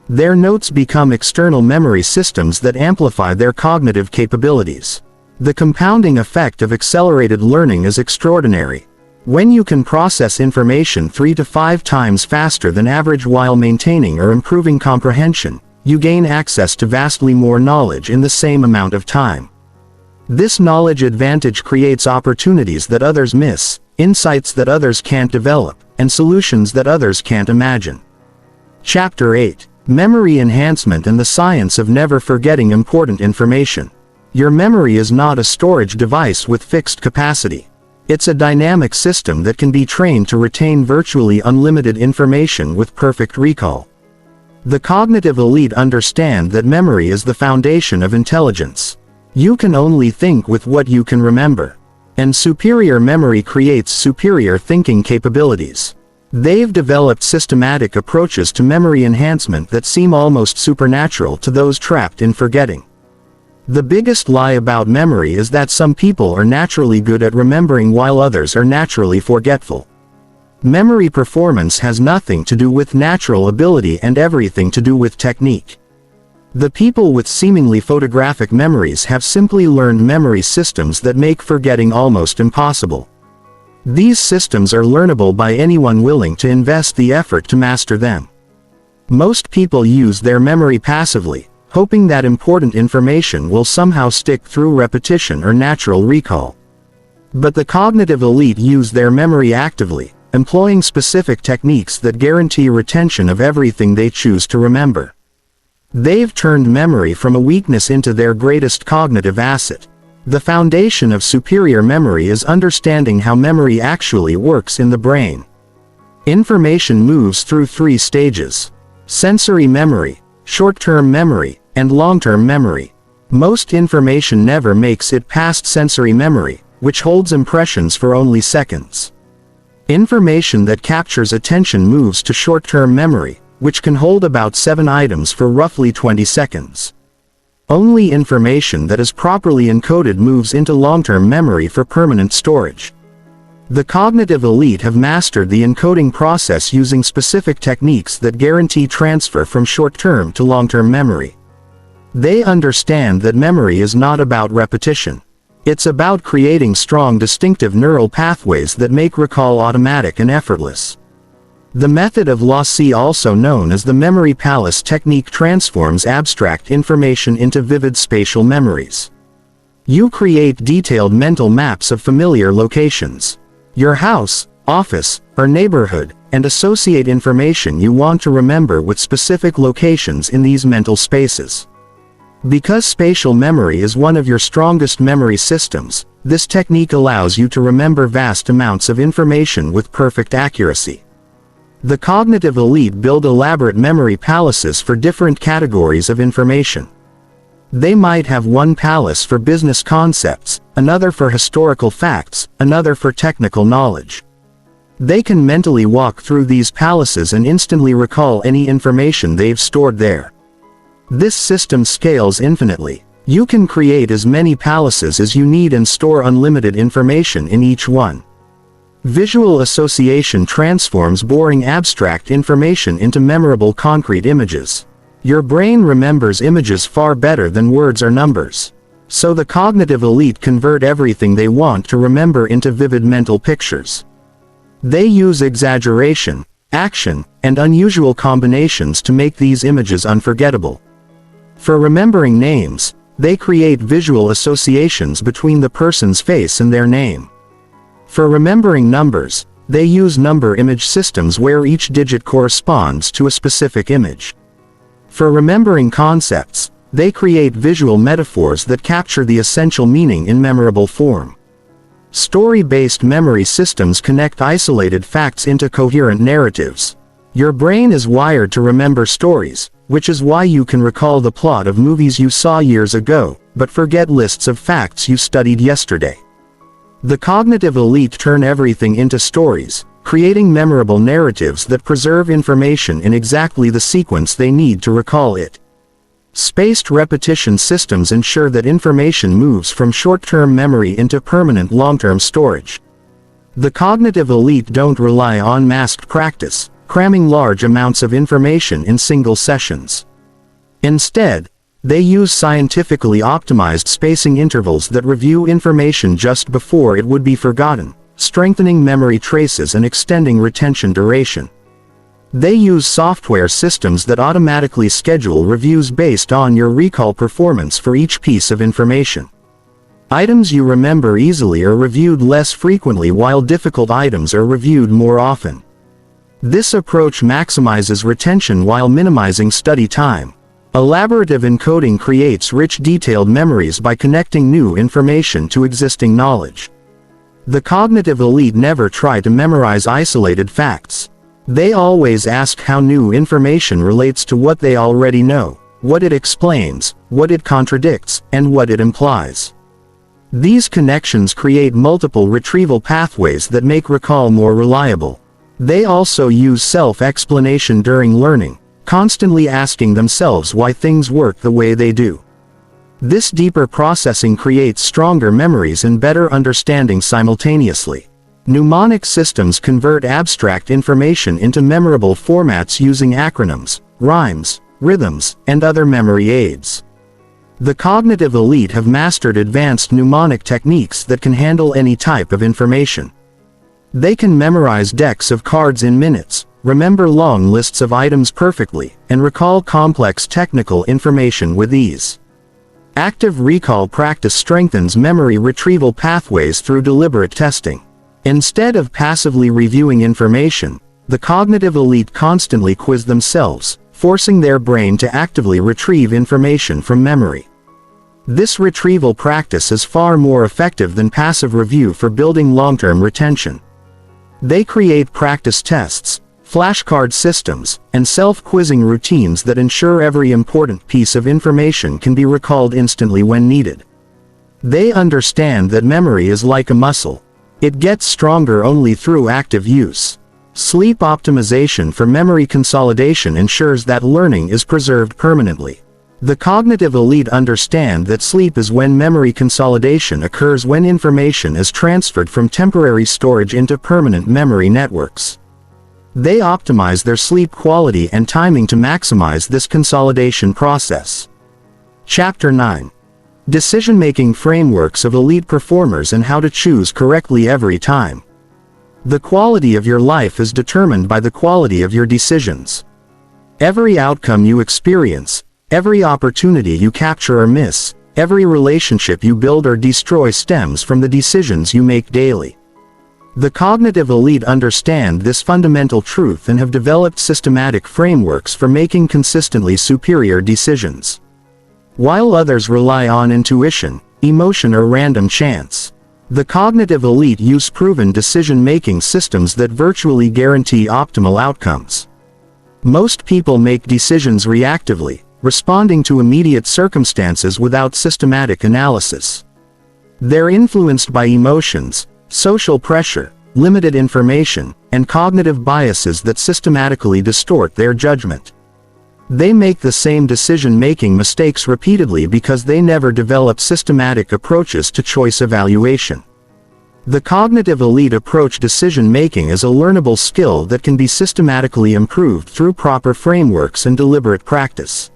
Their notes become external memory systems that amplify their cognitive capabilities. The compounding effect of accelerated learning is extraordinary. When you can process information 3 to 5 times faster than average while maintaining or improving comprehension, you gain access to vastly more knowledge in the same amount of time. This knowledge advantage creates opportunities that others miss, insights that others can't develop, and solutions that others can't imagine. Chapter 8. Memory Enhancement and the Science of Never Forgetting Important Information. Your memory is not a storage device with fixed capacity. It's a dynamic system that can be trained to retain virtually unlimited information with perfect recall. The cognitive elite understand that memory is the foundation of intelligence. You can only think with what you can remember. And superior memory creates superior thinking capabilities. They've developed systematic approaches to memory enhancement that seem almost supernatural to those trapped in forgetting. The biggest lie about memory is that some people are naturally good at remembering while others are naturally forgetful. Memory performance has nothing to do with natural ability and everything to do with technique. The people with seemingly photographic memories have simply learned memory systems that make forgetting almost impossible. These systems are learnable by anyone willing to invest the effort to master them. Most people use their memory passively, hoping that important information will somehow stick through repetition or natural recall. But the cognitive elite use their memory actively, employing specific techniques that guarantee retention of everything they choose to remember. They've turned memory from a weakness into their greatest cognitive asset. The foundation of superior memory is understanding how memory actually works in the brain. Information moves through 3 stages: sensory memory, short-term memory, and long-term memory. Most information never makes it past sensory memory, which holds impressions for only seconds. Information that captures attention moves to short-term memory, which can hold about 7 items for roughly 20 seconds. Only information that is properly encoded moves into long-term memory for permanent storage. The cognitive elite have mastered the encoding process using specific techniques that guarantee transfer from short-term to long-term memory. They understand that memory is not about repetition. It's about creating strong distinctive neural pathways that make recall automatic and effortless. The method of Lossy, also known as the memory palace technique, transforms abstract information into vivid spatial memories. You create detailed mental maps of familiar locations, your house, office, or neighborhood, and associate information you want to remember with specific locations in these mental spaces. Because spatial memory is one of your strongest memory systems, this technique allows you to remember vast amounts of information with perfect accuracy. The cognitive elite build elaborate memory palaces for different categories of information. They might have one palace for business concepts, another for historical facts, another for technical knowledge. They can mentally walk through these palaces and instantly recall any information they've stored there. This system scales infinitely. You can create as many palaces as you need and store unlimited information in each one. Visual association transforms boring abstract information into memorable concrete images. Your brain remembers images far better than words or numbers. So the cognitive elite convert everything they want to remember into vivid mental pictures. They use exaggeration, action, and unusual combinations to make these images unforgettable. For remembering names, they create visual associations between the person's face and their name. For remembering numbers, they use number image systems where each digit corresponds to a specific image. For remembering concepts, they create visual metaphors that capture the essential meaning in memorable form. Story-based memory systems connect isolated facts into coherent narratives. Your brain is wired to remember stories, which is why you can recall the plot of movies you saw years ago, but forget lists of facts you studied yesterday. The cognitive elite turn everything into stories, creating memorable narratives that preserve information in exactly the sequence they need to recall it. Spaced repetition systems ensure that information moves from short-term memory into permanent long-term storage. The cognitive elite don't rely on masked practice, cramming large amounts of information in single sessions. Instead, they use scientifically optimized spacing intervals that review information just before it would be forgotten, strengthening memory traces and extending retention duration. They use software systems that automatically schedule reviews based on your recall performance for each piece of information. Items you remember easily are reviewed less frequently while difficult items are reviewed more often. This approach maximizes retention while minimizing study time. Elaborative encoding creates rich detailed memories by connecting new information to existing knowledge. The cognitive elite never try to memorize isolated facts. They always ask how new information relates to what they already know, what it explains, what it contradicts, and what it implies. These connections create multiple retrieval pathways that make recall more reliable. They also use self-explanation during learning, constantly asking themselves why things work the way they do. This deeper processing creates stronger memories and better understanding simultaneously. Mnemonic systems convert abstract information into memorable formats using acronyms, rhymes, rhythms, and other memory aids. The cognitive elite have mastered advanced mnemonic techniques that can handle any type of information. They can memorize decks of cards in minutes, remember long lists of items perfectly, and recall complex technical information with ease. Active recall practice strengthens memory retrieval pathways through deliberate testing. Instead of passively reviewing information, the cognitive elite constantly quiz themselves, forcing their brain to actively retrieve information from memory. This retrieval practice is far more effective than passive review for building long-term retention. They create practice tests, flashcard systems, and self-quizzing routines that ensure every important piece of information can be recalled instantly when needed. They understand that memory is like a muscle. It gets stronger only through active use. Sleep optimization for memory consolidation ensures that learning is preserved permanently. The cognitive elite understand that sleep is when memory consolidation occurs when information is transferred from temporary storage into permanent memory networks. They optimize their sleep quality and timing to maximize this consolidation process. Chapter 9. Decision-making frameworks of elite performers and how to choose correctly every time. The quality of your life is determined by the quality of your decisions. Every outcome you experience, every opportunity you capture or miss, every relationship you build or destroy stems from the decisions you make daily. The cognitive elite understand this fundamental truth and have developed systematic frameworks for making consistently superior decisions. While others rely on intuition, emotion or random chance, the cognitive elite use proven decision-making systems that virtually guarantee optimal outcomes. Most people make decisions reactively, responding to immediate circumstances without systematic analysis. They're influenced by emotions, social pressure, limited information, and cognitive biases that systematically distort their judgment. They make the same decision-making mistakes repeatedly because they never develop systematic approaches to choice evaluation. The cognitive elite approach decision-making as a learnable skill that can be systematically improved through proper frameworks and deliberate practice.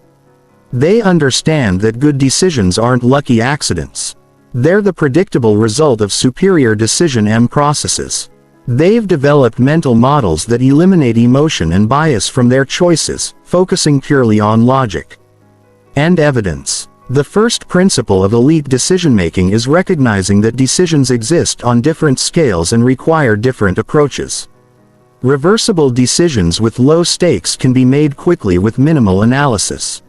They understand that good decisions aren't lucky accidents. They're the predictable result of superior decision processes. They've developed mental models that eliminate emotion and bias from their choices, focusing purely on logic and evidence. The first principle of elite decision-making is recognizing that decisions exist on different scales and require different approaches. Reversible decisions with low stakes can be made quickly with minimal analysis.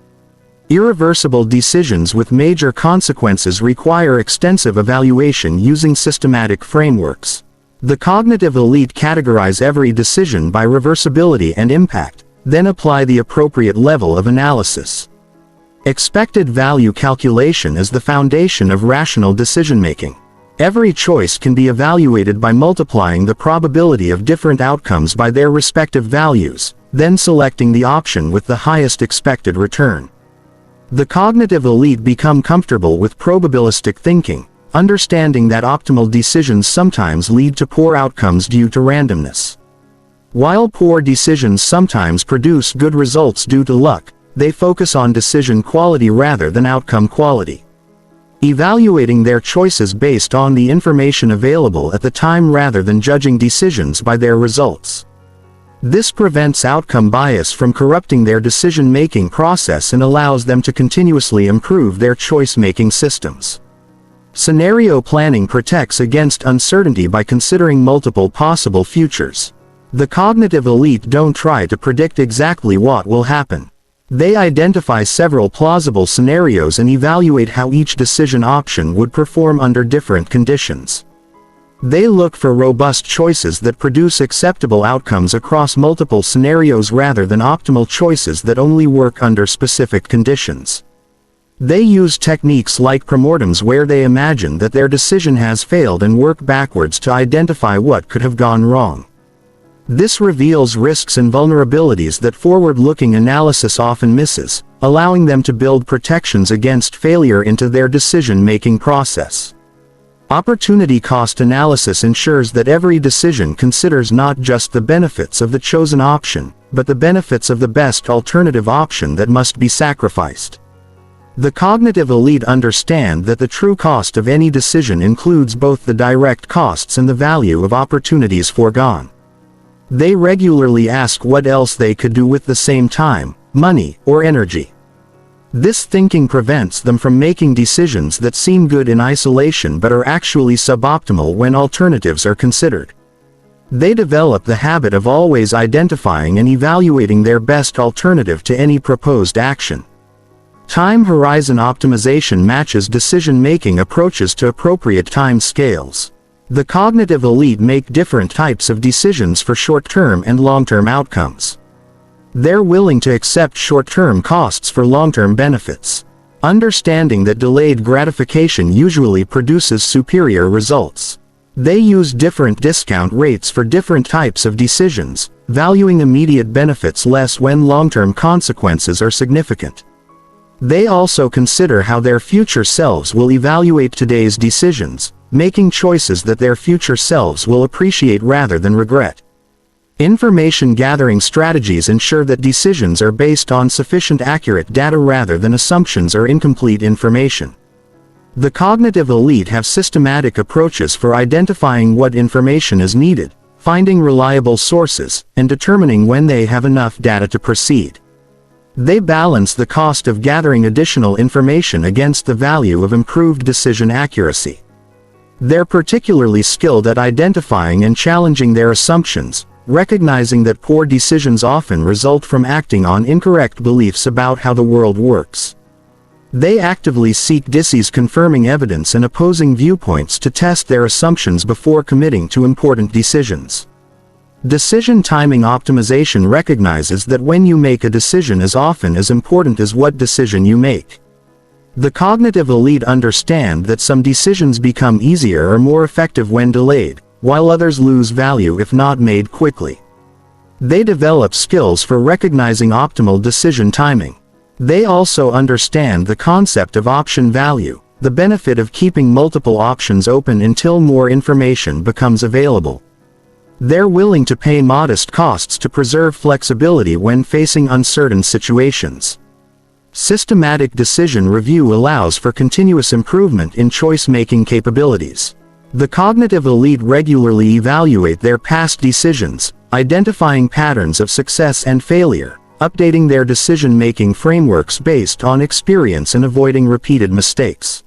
Irreversible decisions with major consequences require extensive evaluation using systematic frameworks. The cognitive elite categorize every decision by reversibility and impact, then apply the appropriate level of analysis. Expected value calculation is the foundation of rational decision-making. Every choice can be evaluated by multiplying the probability of different outcomes by their respective values, then selecting the option with the highest expected return. The cognitive elite become comfortable with probabilistic thinking, understanding that optimal decisions sometimes lead to poor outcomes due to randomness. While poor decisions sometimes produce good results due to luck, they focus on decision quality rather than outcome quality. Evaluating their choices based on the information available at the time rather than judging decisions by their results. This prevents outcome bias from corrupting their decision-making process and allows them to continuously improve their choice-making systems. Scenario planning protects against uncertainty by considering multiple possible futures. The cognitive elite don't try to predict exactly what will happen. They identify several plausible scenarios and evaluate how each decision option would perform under different conditions. They look for robust choices that produce acceptable outcomes across multiple scenarios rather than optimal choices that only work under specific conditions. They use techniques like premortems where they imagine that their decision has failed and work backwards to identify what could have gone wrong. This reveals risks and vulnerabilities that forward-looking analysis often misses, allowing them to build protections against failure into their decision-making process. Opportunity cost analysis ensures that every decision considers not just the benefits of the chosen option, but the benefits of the best alternative option that must be sacrificed. The cognitive elite understand that the true cost of any decision includes both the direct costs and the value of opportunities foregone. They regularly ask what else they could do with the same time, money, or energy. This thinking prevents them from making decisions that seem good in isolation but are actually suboptimal when alternatives are considered. They develop the habit of always identifying and evaluating their best alternative to any proposed action. Time horizon optimization matches decision-making approaches to appropriate time scales. The cognitive elite make different types of decisions for short-term and long-term outcomes. They're willing to accept short-term costs for long-term benefits, understanding that delayed gratification usually produces superior results. They use different discount rates for different types of decisions, valuing immediate benefits less when long-term consequences are significant. They also consider how their future selves will evaluate today's decisions, making choices that their future selves will appreciate rather than regret. Information gathering strategies ensure that decisions are based on sufficient accurate data rather than assumptions or incomplete information. The cognitive elite have systematic approaches for identifying what information is needed, finding reliable sources, and determining when they have enough data to proceed. They balance the cost of gathering additional information against the value of improved decision accuracy. They're particularly skilled at identifying and challenging their assumptions, recognizing that poor decisions often result from acting on incorrect beliefs about how the world works. They actively seek confirming evidence and opposing viewpoints to test their assumptions before committing to important decisions. Decision timing optimization recognizes that when you make a decision is often as important as what decision you make. The cognitive elite understand that some decisions become easier or more effective when delayed, while others lose value if not made quickly. They develop skills for recognizing optimal decision timing. They also understand the concept of option value, the benefit of keeping multiple options open until more information becomes available. They're willing to pay modest costs to preserve flexibility when facing uncertain situations. Systematic decision review allows for continuous improvement in choice-making capabilities. The cognitive elite regularly evaluate their past decisions, identifying patterns of success and failure, updating their decision-making frameworks based on experience and avoiding repeated mistakes.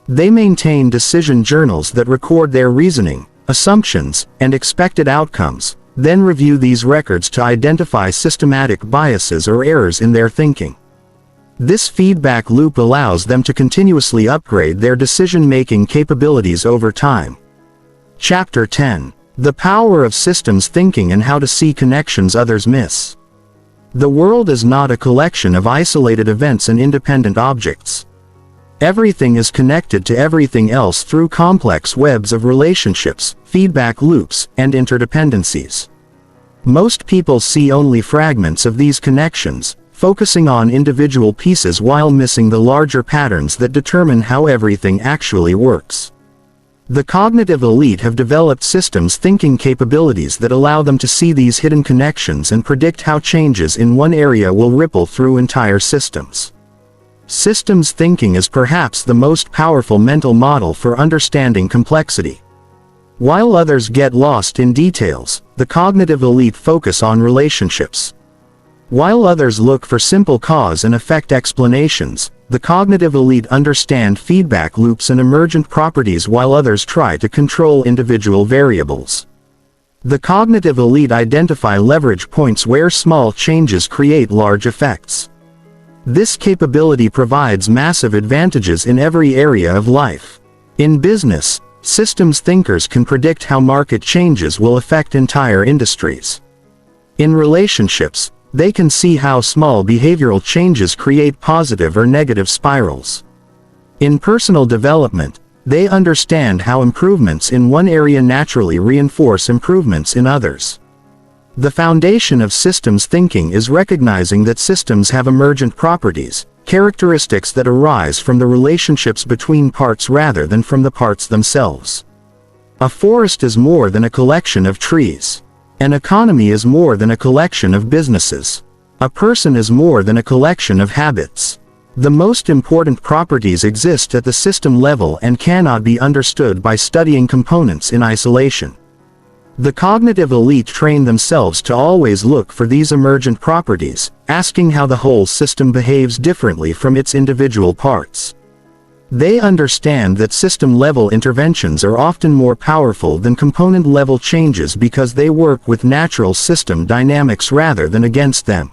They maintain decision journals that record their reasoning, assumptions, and expected outcomes, then review these records to identify systematic biases or errors in their thinking. This feedback loop allows them to continuously upgrade their decision-making capabilities over time. Chapter 10. The Power of Systems Thinking and How to See Connections Others Miss. The world is not a collection of isolated events and independent objects. Everything is connected to everything else through complex webs of relationships, feedback loops, and interdependencies. Most people see only fragments of these connections, focusing on individual pieces while missing the larger patterns that determine how everything actually works. The cognitive elite have developed systems thinking capabilities that allow them to see these hidden connections and predict how changes in one area will ripple through entire systems. Systems thinking is perhaps the most powerful mental model for understanding complexity. While others get lost in details, the cognitive elite focus on relationships. While others look for simple cause and effect explanations, the cognitive elite understand feedback loops and emergent properties while others try to control individual variables. The cognitive elite identify leverage points where small changes create large effects. This capability provides massive advantages in every area of life. In business, systems thinkers can predict how market changes will affect entire industries. In relationships, they can see how small behavioral changes create positive or negative spirals. In personal development, they understand how improvements in one area naturally reinforce improvements in others. The foundation of systems thinking is recognizing that systems have emergent properties, characteristics that arise from the relationships between parts rather than from the parts themselves. A forest is more than a collection of trees. An economy is more than a collection of businesses. A person is more than a collection of habits. The most important properties exist at the system level and cannot be understood by studying components in isolation. The cognitive elite train themselves to always look for these emergent properties, asking how the whole system behaves differently from its individual parts. They understand that system-level interventions are often more powerful than component-level changes because they work with natural system dynamics rather than against them.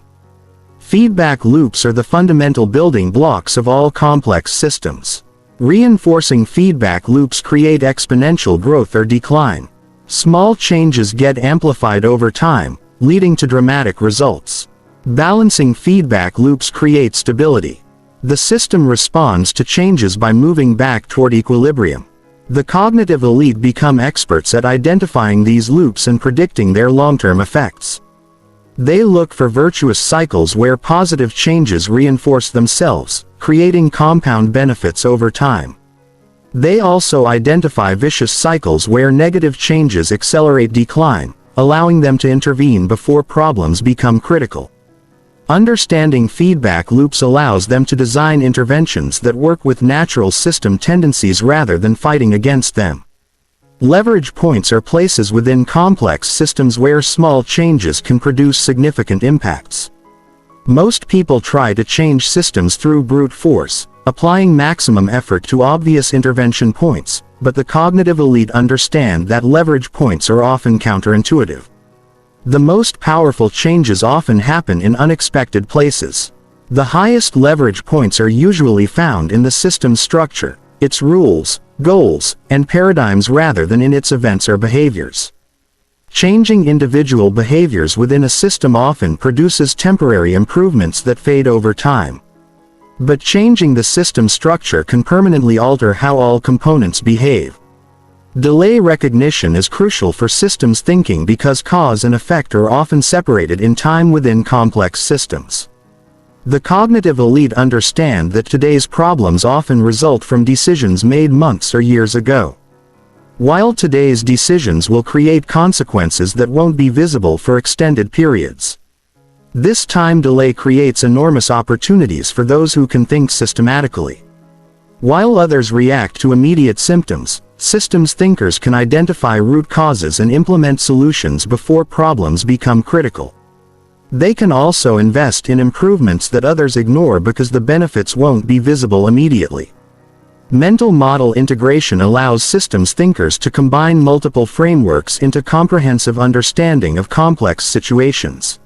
Feedback loops are the fundamental building blocks of all complex systems. Reinforcing feedback loops create exponential growth or decline. Small changes get amplified over time, leading to dramatic results. Balancing feedback loops create stability. The system responds to changes by moving back toward equilibrium. The cognitive elite become experts at identifying these loops and predicting their long-term effects. They look for virtuous cycles where positive changes reinforce themselves, creating compound benefits over time. They also identify vicious cycles where negative changes accelerate decline, allowing them to intervene before problems become critical. Understanding feedback loops allows them to design interventions that work with natural system tendencies rather than fighting against them. Leverage points are places within complex systems where small changes can produce significant impacts. Most people try to change systems through brute force, applying maximum effort to obvious intervention points, but the cognitive elite understand that leverage points are often counterintuitive. The most powerful changes often happen in unexpected places. The highest leverage points are usually found in the system's structure, its rules, goals, and paradigms rather than in its events or behaviors. Changing individual behaviors within a system often produces temporary improvements that fade over time. But changing the system structure can permanently alter how all components behave. Delay recognition is crucial for systems thinking because cause and effect are often separated in time within complex systems. The cognitive elite understand that today's problems often result from decisions made months or years ago. While today's decisions will create consequences that won't be visible for extended periods. This time delay creates enormous opportunities for those who can think systematically. While others react to immediate symptoms, systems thinkers can identify root causes and implement solutions before problems become critical. They can also invest in improvements that others ignore because the benefits won't be visible immediately. Mental model integration allows systems thinkers to combine multiple frameworks into comprehensive understanding of complex situations.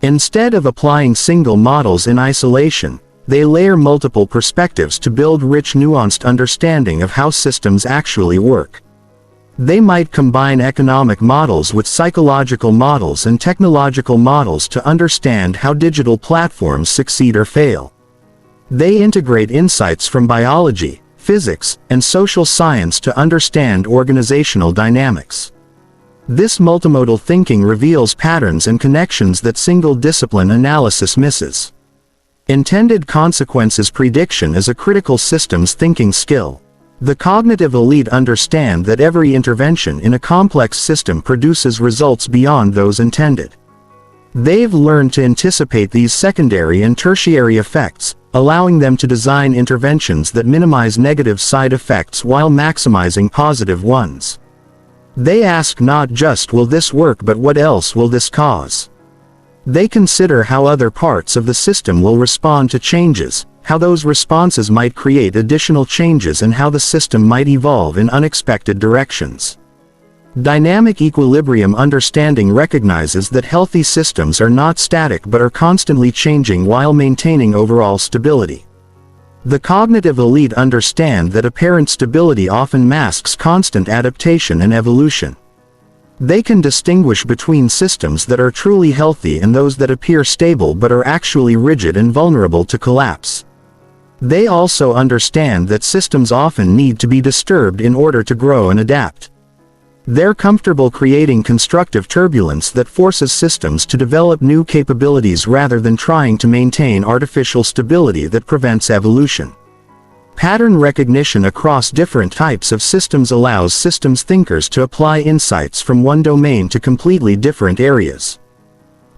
Instead of applying single models in isolation, they layer multiple perspectives to build rich, nuanced understanding of how systems actually work. They might combine economic models with psychological models and technological models to understand how digital platforms succeed or fail. They integrate insights from biology, physics, and social science to understand organizational dynamics. This multimodal thinking reveals patterns and connections that single-discipline analysis misses. Intended consequences prediction is a critical systems thinking skill. The cognitive elite understand that every intervention in a complex system produces results beyond those intended. They've learned to anticipate these secondary and tertiary effects, allowing them to design interventions that minimize negative side effects while maximizing positive ones. They ask not just will this work but what else will this cause? They consider how other parts of the system will respond to changes, how those responses might create additional changes and how the system might evolve in unexpected directions. Dynamic equilibrium understanding recognizes that healthy systems are not static but are constantly changing while maintaining overall stability. The cognitive elite understand that apparent stability often masks constant adaptation and evolution. They can distinguish between systems that are truly healthy and those that appear stable but are actually rigid and vulnerable to collapse. They also understand that systems often need to be disturbed in order to grow and adapt. They're comfortable creating constructive turbulence that forces systems to develop new capabilities rather than trying to maintain artificial stability that prevents evolution. Pattern recognition across different types of systems allows systems thinkers to apply insights from one domain to completely different areas.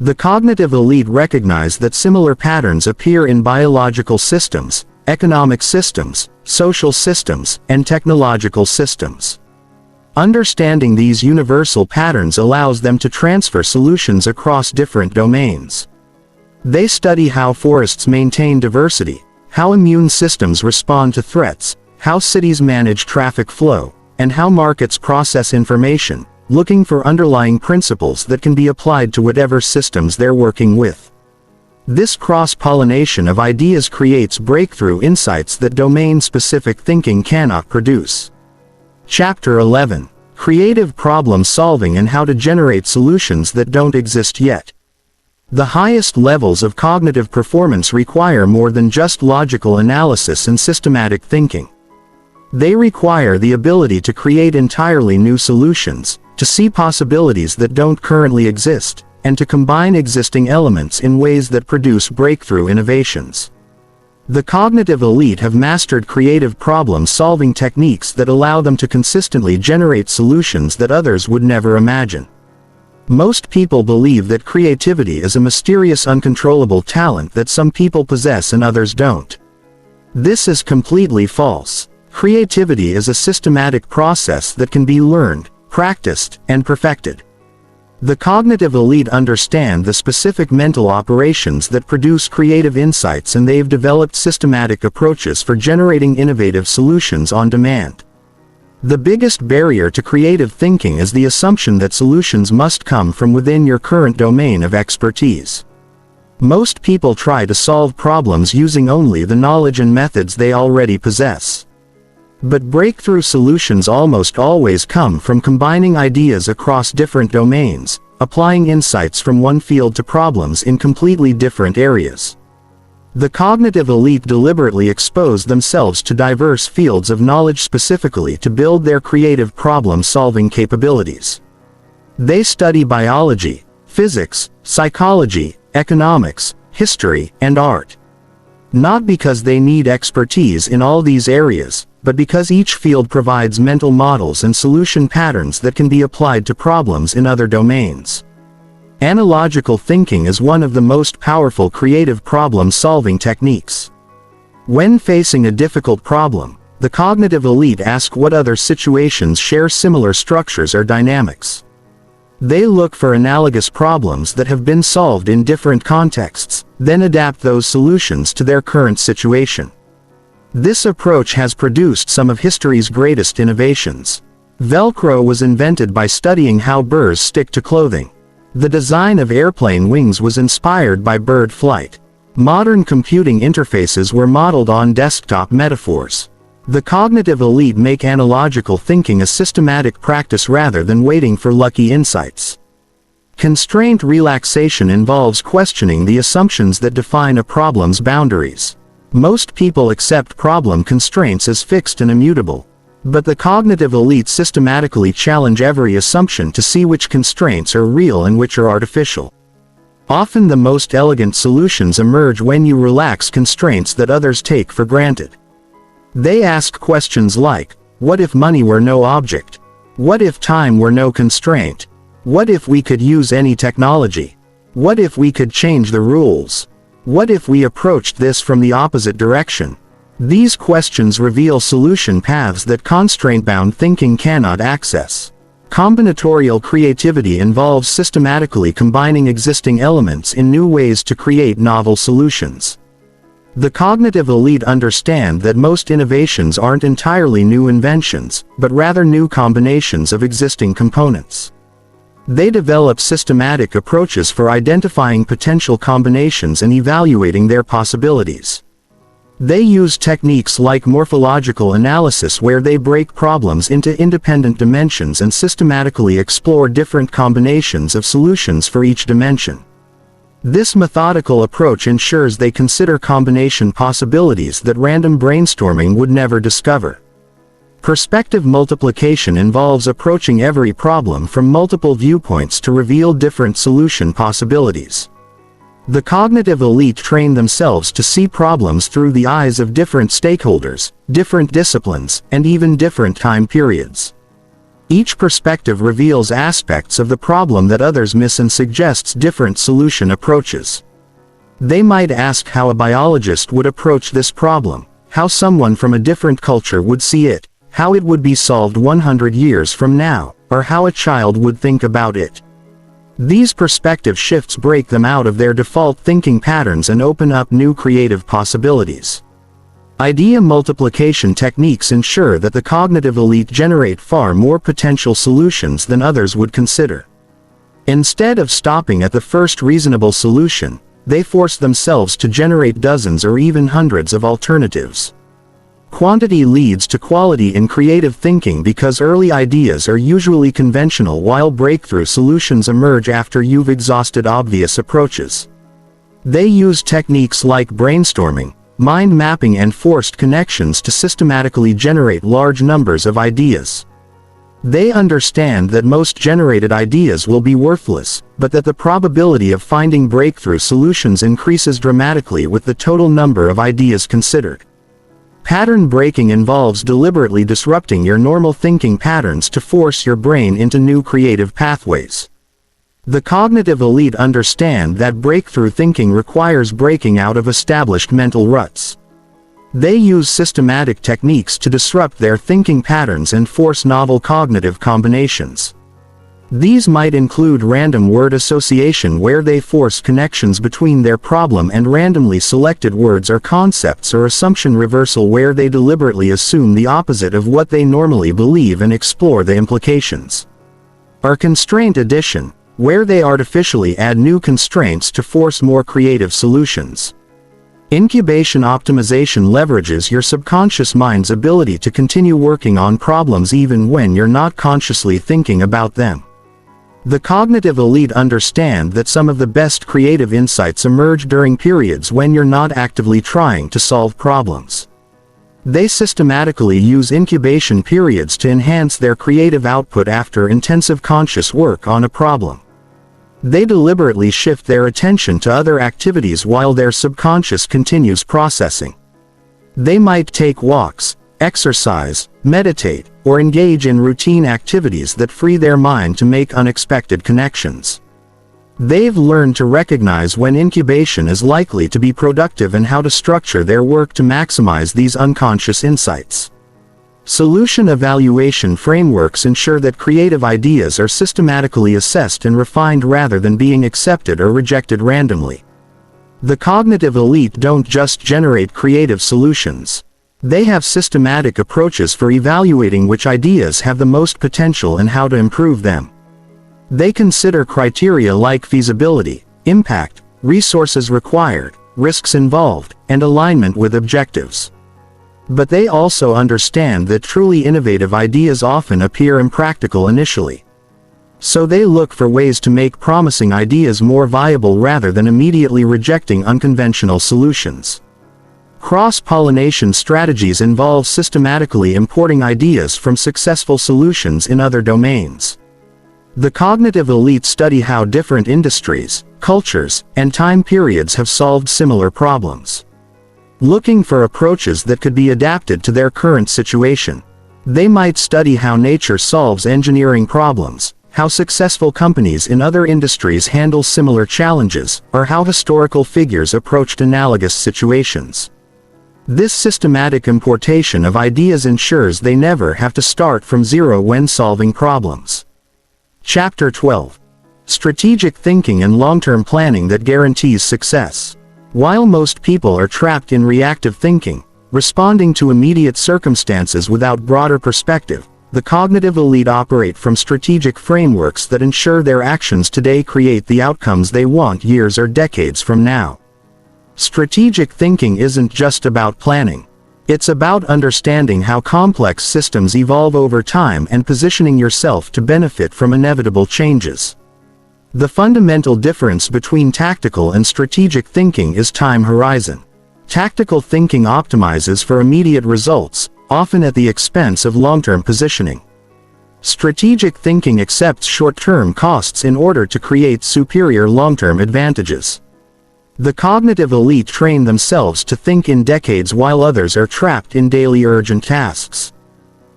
The cognitive elite recognize that similar patterns appear in biological systems, economic systems, social systems, and technological systems. Understanding these universal patterns allows them to transfer solutions across different domains. They study how forests maintain diversity, how immune systems respond to threats, how cities manage traffic flow, and how markets process information, looking for underlying principles that can be applied to whatever systems they're working with. This cross-pollination of ideas creates breakthrough insights that domain-specific thinking cannot produce. Chapter 11. Creative Problem Solving and How to Generate Solutions That Don't Exist Yet. The highest levels of cognitive performance require more than just logical analysis and systematic thinking. They require the ability to create entirely new solutions, to see possibilities that don't currently exist, and to combine existing elements in ways that produce breakthrough innovations. The cognitive elite have mastered creative problem-solving techniques that allow them to consistently generate solutions that others would never imagine. Most people believe that creativity is a mysterious, uncontrollable talent that some people possess and others don't. This is completely false. Creativity is a systematic process that can be learned, practiced, and perfected. The cognitive elite understand the specific mental operations that produce creative insights, and they've developed systematic approaches for generating innovative solutions on demand. The biggest barrier to creative thinking is the assumption that solutions must come from within your current domain of expertise. Most people try to solve problems using only the knowledge and methods they already possess. But breakthrough solutions almost always come from combining ideas across different domains, applying insights from one field to problems in completely different areas. The cognitive elite deliberately expose themselves to diverse fields of knowledge specifically to build their creative problem-solving capabilities. They study biology, physics, psychology, economics, history, and art. Not because they need expertise in all these areas, but because each field provides mental models and solution patterns that can be applied to problems in other domains. Analogical thinking is one of the most powerful creative problem-solving techniques. When facing a difficult problem, The cognitive elite ask what other situations share similar structures or dynamics. They look for analogous problems that have been solved in different contexts, then adapt those solutions to their current situation. This approach has produced some of history's greatest innovations. Velcro was invented by studying how burrs stick to clothing. The design of airplane wings was inspired by bird flight. Modern computing interfaces were modeled on desktop metaphors. The cognitive elite make analogical thinking a systematic practice rather than waiting for lucky insights. Constraint relaxation involves questioning the assumptions that define a problem's boundaries. Most people accept problem constraints as fixed and immutable. But the cognitive elite systematically challenge every assumption to see which constraints are real and which are artificial. Often the most elegant solutions emerge when you relax constraints that others take for granted. They ask questions like, what if money were no object? What if time were no constraint? What if we could use any technology? What if we could change the rules? What if we approached this from the opposite direction? These questions reveal solution paths that constraint-bound thinking cannot access. Combinatorial creativity involves systematically combining existing elements in new ways to create novel solutions. The cognitive elite understand that most innovations aren't entirely new inventions, but rather new combinations of existing components. They develop systematic approaches for identifying potential combinations and evaluating their possibilities. They use techniques like morphological analysis where they break problems into independent dimensions and systematically explore different combinations of solutions for each dimension. This methodical approach ensures they consider combination possibilities that random brainstorming would never discover. Perspective multiplication involves approaching every problem from multiple viewpoints to reveal different solution possibilities. The cognitive elite train themselves to see problems through the eyes of different stakeholders, different disciplines, and even different time periods. Each perspective reveals aspects of the problem that others miss and suggests different solution approaches. They might ask how a biologist would approach this problem, how someone from a different culture would see it, how it would be solved 100 years from now, or how a child would think about it. These perspective shifts break them out of their default thinking patterns and open up new creative possibilities. Idea multiplication techniques ensure that the cognitive elite generate far more potential solutions than others would consider. Instead of stopping at the first reasonable solution, they force themselves to generate dozens or even hundreds of alternatives. Quantity leads to quality in creative thinking because early ideas are usually conventional while breakthrough solutions emerge after you've exhausted obvious approaches. They use techniques like brainstorming, mind mapping and forced connections to systematically generate large numbers of ideas. They understand that most generated ideas will be worthless, but that the probability of finding breakthrough solutions increases dramatically with the total number of ideas considered. Pattern breaking involves deliberately disrupting your normal thinking patterns to force your brain into new creative pathways. The cognitive elite understand that breakthrough thinking requires breaking out of established mental ruts. They use systematic techniques to disrupt their thinking patterns and force novel cognitive combinations. These might include random word association where they force connections between their problem and randomly selected words or concepts, or assumption reversal where they deliberately assume the opposite of what they normally believe and explore the implications. Or constraint addition, where they artificially add new constraints to force more creative solutions. Incubation optimization leverages your subconscious mind's ability to continue working on problems even when you're not consciously thinking about them. The cognitive elite understand that some of the best creative insights emerge during periods when you're not actively trying to solve problems. They systematically use incubation periods to enhance their creative output after intensive conscious work on a problem. They deliberately shift their attention to other activities while their subconscious continues processing. They might take walks, exercise, meditate, or engage in routine activities that free their mind to make unexpected connections. They've learned to recognize when incubation is likely to be productive and how to structure their work to maximize these unconscious insights. Solution evaluation frameworks ensure that creative ideas are systematically assessed and refined rather than being accepted or rejected randomly. The cognitive elite don't just generate creative solutions. They have systematic approaches for evaluating which ideas have the most potential and how to improve them. They consider criteria like feasibility, impact, resources required, risks involved, and alignment with objectives. But they also understand that truly innovative ideas often appear impractical initially. So they look for ways to make promising ideas more viable rather than immediately rejecting unconventional solutions. Cross-pollination strategies involve systematically importing ideas from successful solutions in other domains. The cognitive elite study how different industries, cultures, and time periods have solved similar problems, looking for approaches that could be adapted to their current situation. They might study how nature solves engineering problems, how successful companies in other industries handle similar challenges, or how historical figures approached analogous situations. This systematic importation of ideas ensures they never have to start from zero when solving problems. Chapter 12. Strategic thinking and long-term planning that guarantees success. While most people are trapped in reactive thinking, responding to immediate circumstances without broader perspective, the cognitive elite operate from strategic frameworks that ensure their actions today create the outcomes they want years or decades from now. Strategic thinking isn't just about planning. It's about understanding how complex systems evolve over time and positioning yourself to benefit from inevitable changes. The fundamental difference between tactical and strategic thinking is time horizon. Tactical thinking optimizes for immediate results, often at the expense of long-term positioning. Strategic thinking accepts short-term costs in order to create superior long-term advantages. The cognitive elite train themselves to think in decades while others are trapped in daily urgent tasks.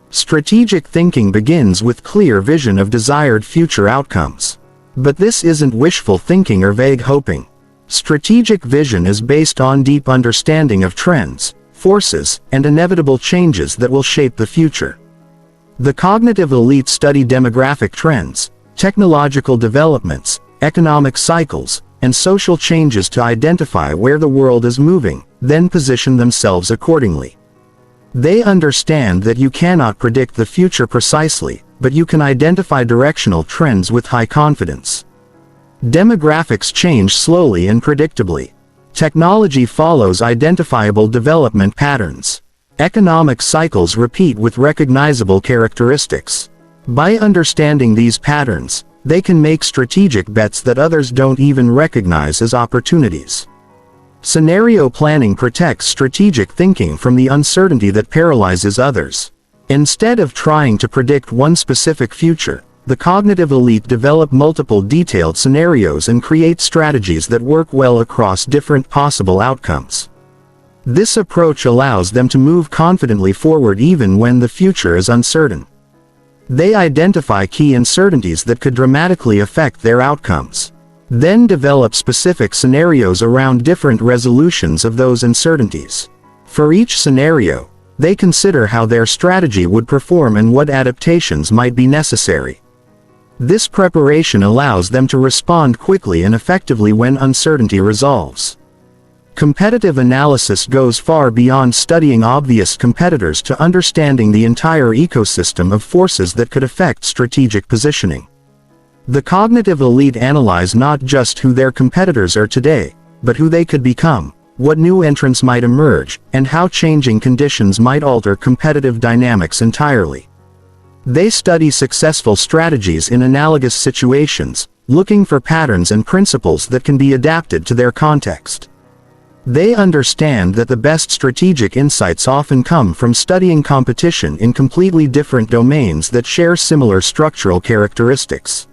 Strategic thinking begins with clear vision of desired future outcomes. But this isn't wishful thinking or vague hoping. Strategic vision is based on deep understanding of trends, forces, and inevitable changes that will shape the future. The cognitive elite study demographic trends, technological developments, economic cycles, and social changes to identify where the world is moving, then position themselves accordingly. They understand that you cannot predict the future precisely, but you can identify directional trends with high confidence. Demographics change slowly and predictably. Technology follows identifiable development patterns. Economic cycles repeat with recognizable characteristics. By understanding these patterns, they can make strategic bets that others don't even recognize as opportunities. Scenario planning protects strategic thinking from the uncertainty that paralyzes others. Instead of trying to predict one specific future, the cognitive elite develop multiple detailed scenarios and create strategies that work well across different possible outcomes. This approach allows them to move confidently forward even when the future is uncertain. They identify key uncertainties that could dramatically affect their outcomes, then develop specific scenarios around different resolutions of those uncertainties. For each scenario, they consider how their strategy would perform and what adaptations might be necessary. This preparation allows them to respond quickly and effectively when uncertainty resolves. Competitive analysis goes far beyond studying obvious competitors to understanding the entire ecosystem of forces that could affect strategic positioning. The cognitive elite analyze not just who their competitors are today, but who they could become, what new entrants might emerge, and how changing conditions might alter competitive dynamics entirely. They study successful strategies in analogous situations, looking for patterns and principles that can be adapted to their context. They understand that the best strategic insights often come from studying competition in completely different domains that share similar structural characteristics.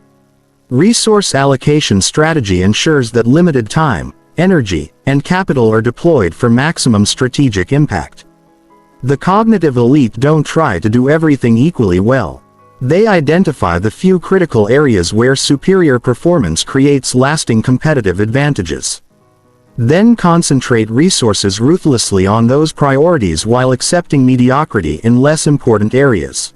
Resource allocation strategy ensures that limited time, energy, and capital are deployed for maximum strategic impact. The cognitive elite don't try to do everything equally well. They identify the few critical areas where superior performance creates lasting competitive advantages. Then concentrate resources ruthlessly on those priorities while accepting mediocrity in less important areas.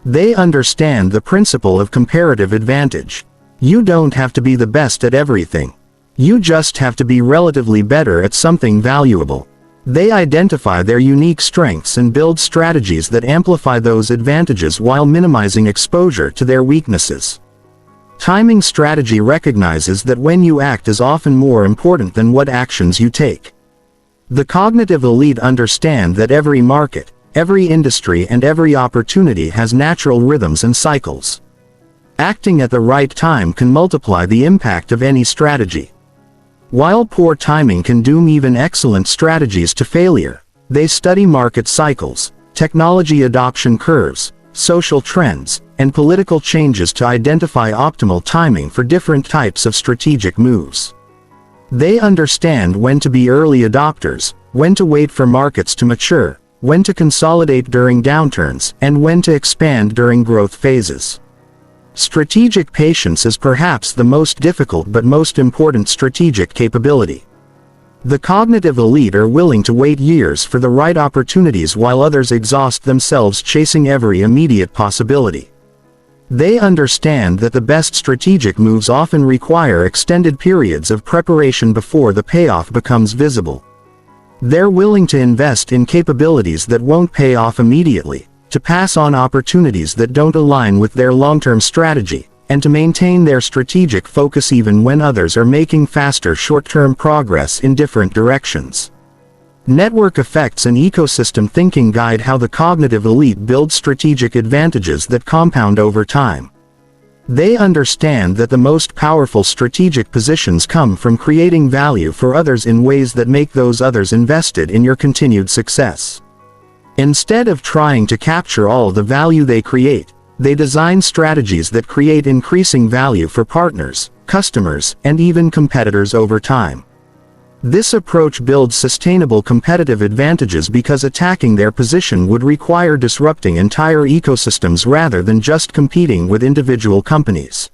They understand the principle of comparative advantage. You don't have to be the best at everything. You just have to be relatively better at something valuable. They identify their unique strengths and build strategies that amplify those advantages while minimizing exposure to their weaknesses. Timing strategy recognizes that when you act is often more important than what actions you take. The cognitive elite understand that every market, every industry, and every opportunity has natural rhythms and cycles. Acting at the right time can multiply the impact of any strategy. While poor timing can doom even excellent strategies to failure, they study market cycles, technology adoption curves, social trends, and political changes to identify optimal timing for different types of strategic moves. They understand when to be early adopters, when to wait for markets to mature, when to consolidate during downturns, and when to expand during growth phases. Strategic patience is perhaps the most difficult but most important strategic capability. The cognitive elite are willing to wait years for the right opportunities while others exhaust themselves chasing every immediate possibility. They understand that the best strategic moves often require extended periods of preparation before the payoff becomes visible. They're willing to invest in capabilities that won't pay off immediately, to pass on opportunities that don't align with their long-term strategy, and to maintain their strategic focus even when others are making faster short-term progress in different directions. Network effects and ecosystem thinking guide how the cognitive elite build strategic advantages that compound over time. They understand that the most powerful strategic positions come from creating value for others in ways that make those others invested in your continued success. Instead of trying to capture all the value they create, they design strategies that create increasing value for partners, customers, and even competitors over time. This approach builds sustainable competitive advantages because attacking their position would require disrupting entire ecosystems rather than just competing with individual companies.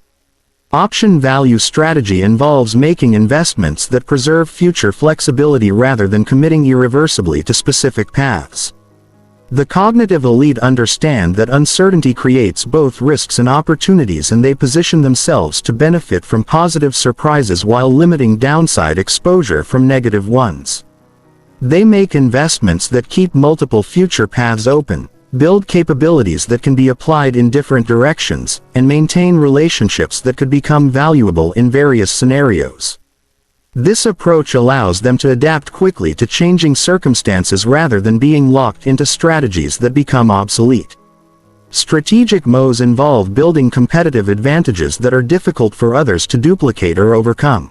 Option value strategy involves making investments that preserve future flexibility rather than committing irreversibly to specific paths. The cognitive elite understand that uncertainty creates both risks and opportunities, and they position themselves to benefit from positive surprises while limiting downside exposure from negative ones. They make investments that keep multiple future paths open, build capabilities that can be applied in different directions, and maintain relationships that could become valuable in various scenarios. This approach allows them to adapt quickly to changing circumstances rather than being locked into strategies that become obsolete. Strategic moves involve building competitive advantages that are difficult for others to duplicate or overcome.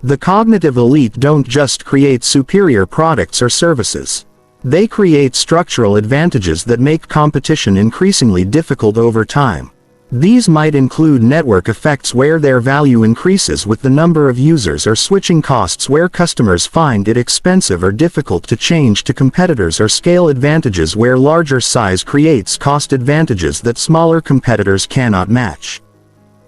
The cognitive elite don't just create superior products or services. They create structural advantages that make competition increasingly difficult over time. These might include network effects where their value increases with the number of users, or switching costs where customers find it expensive or difficult to change to competitors, or scale advantages where larger size creates cost advantages that smaller competitors cannot match.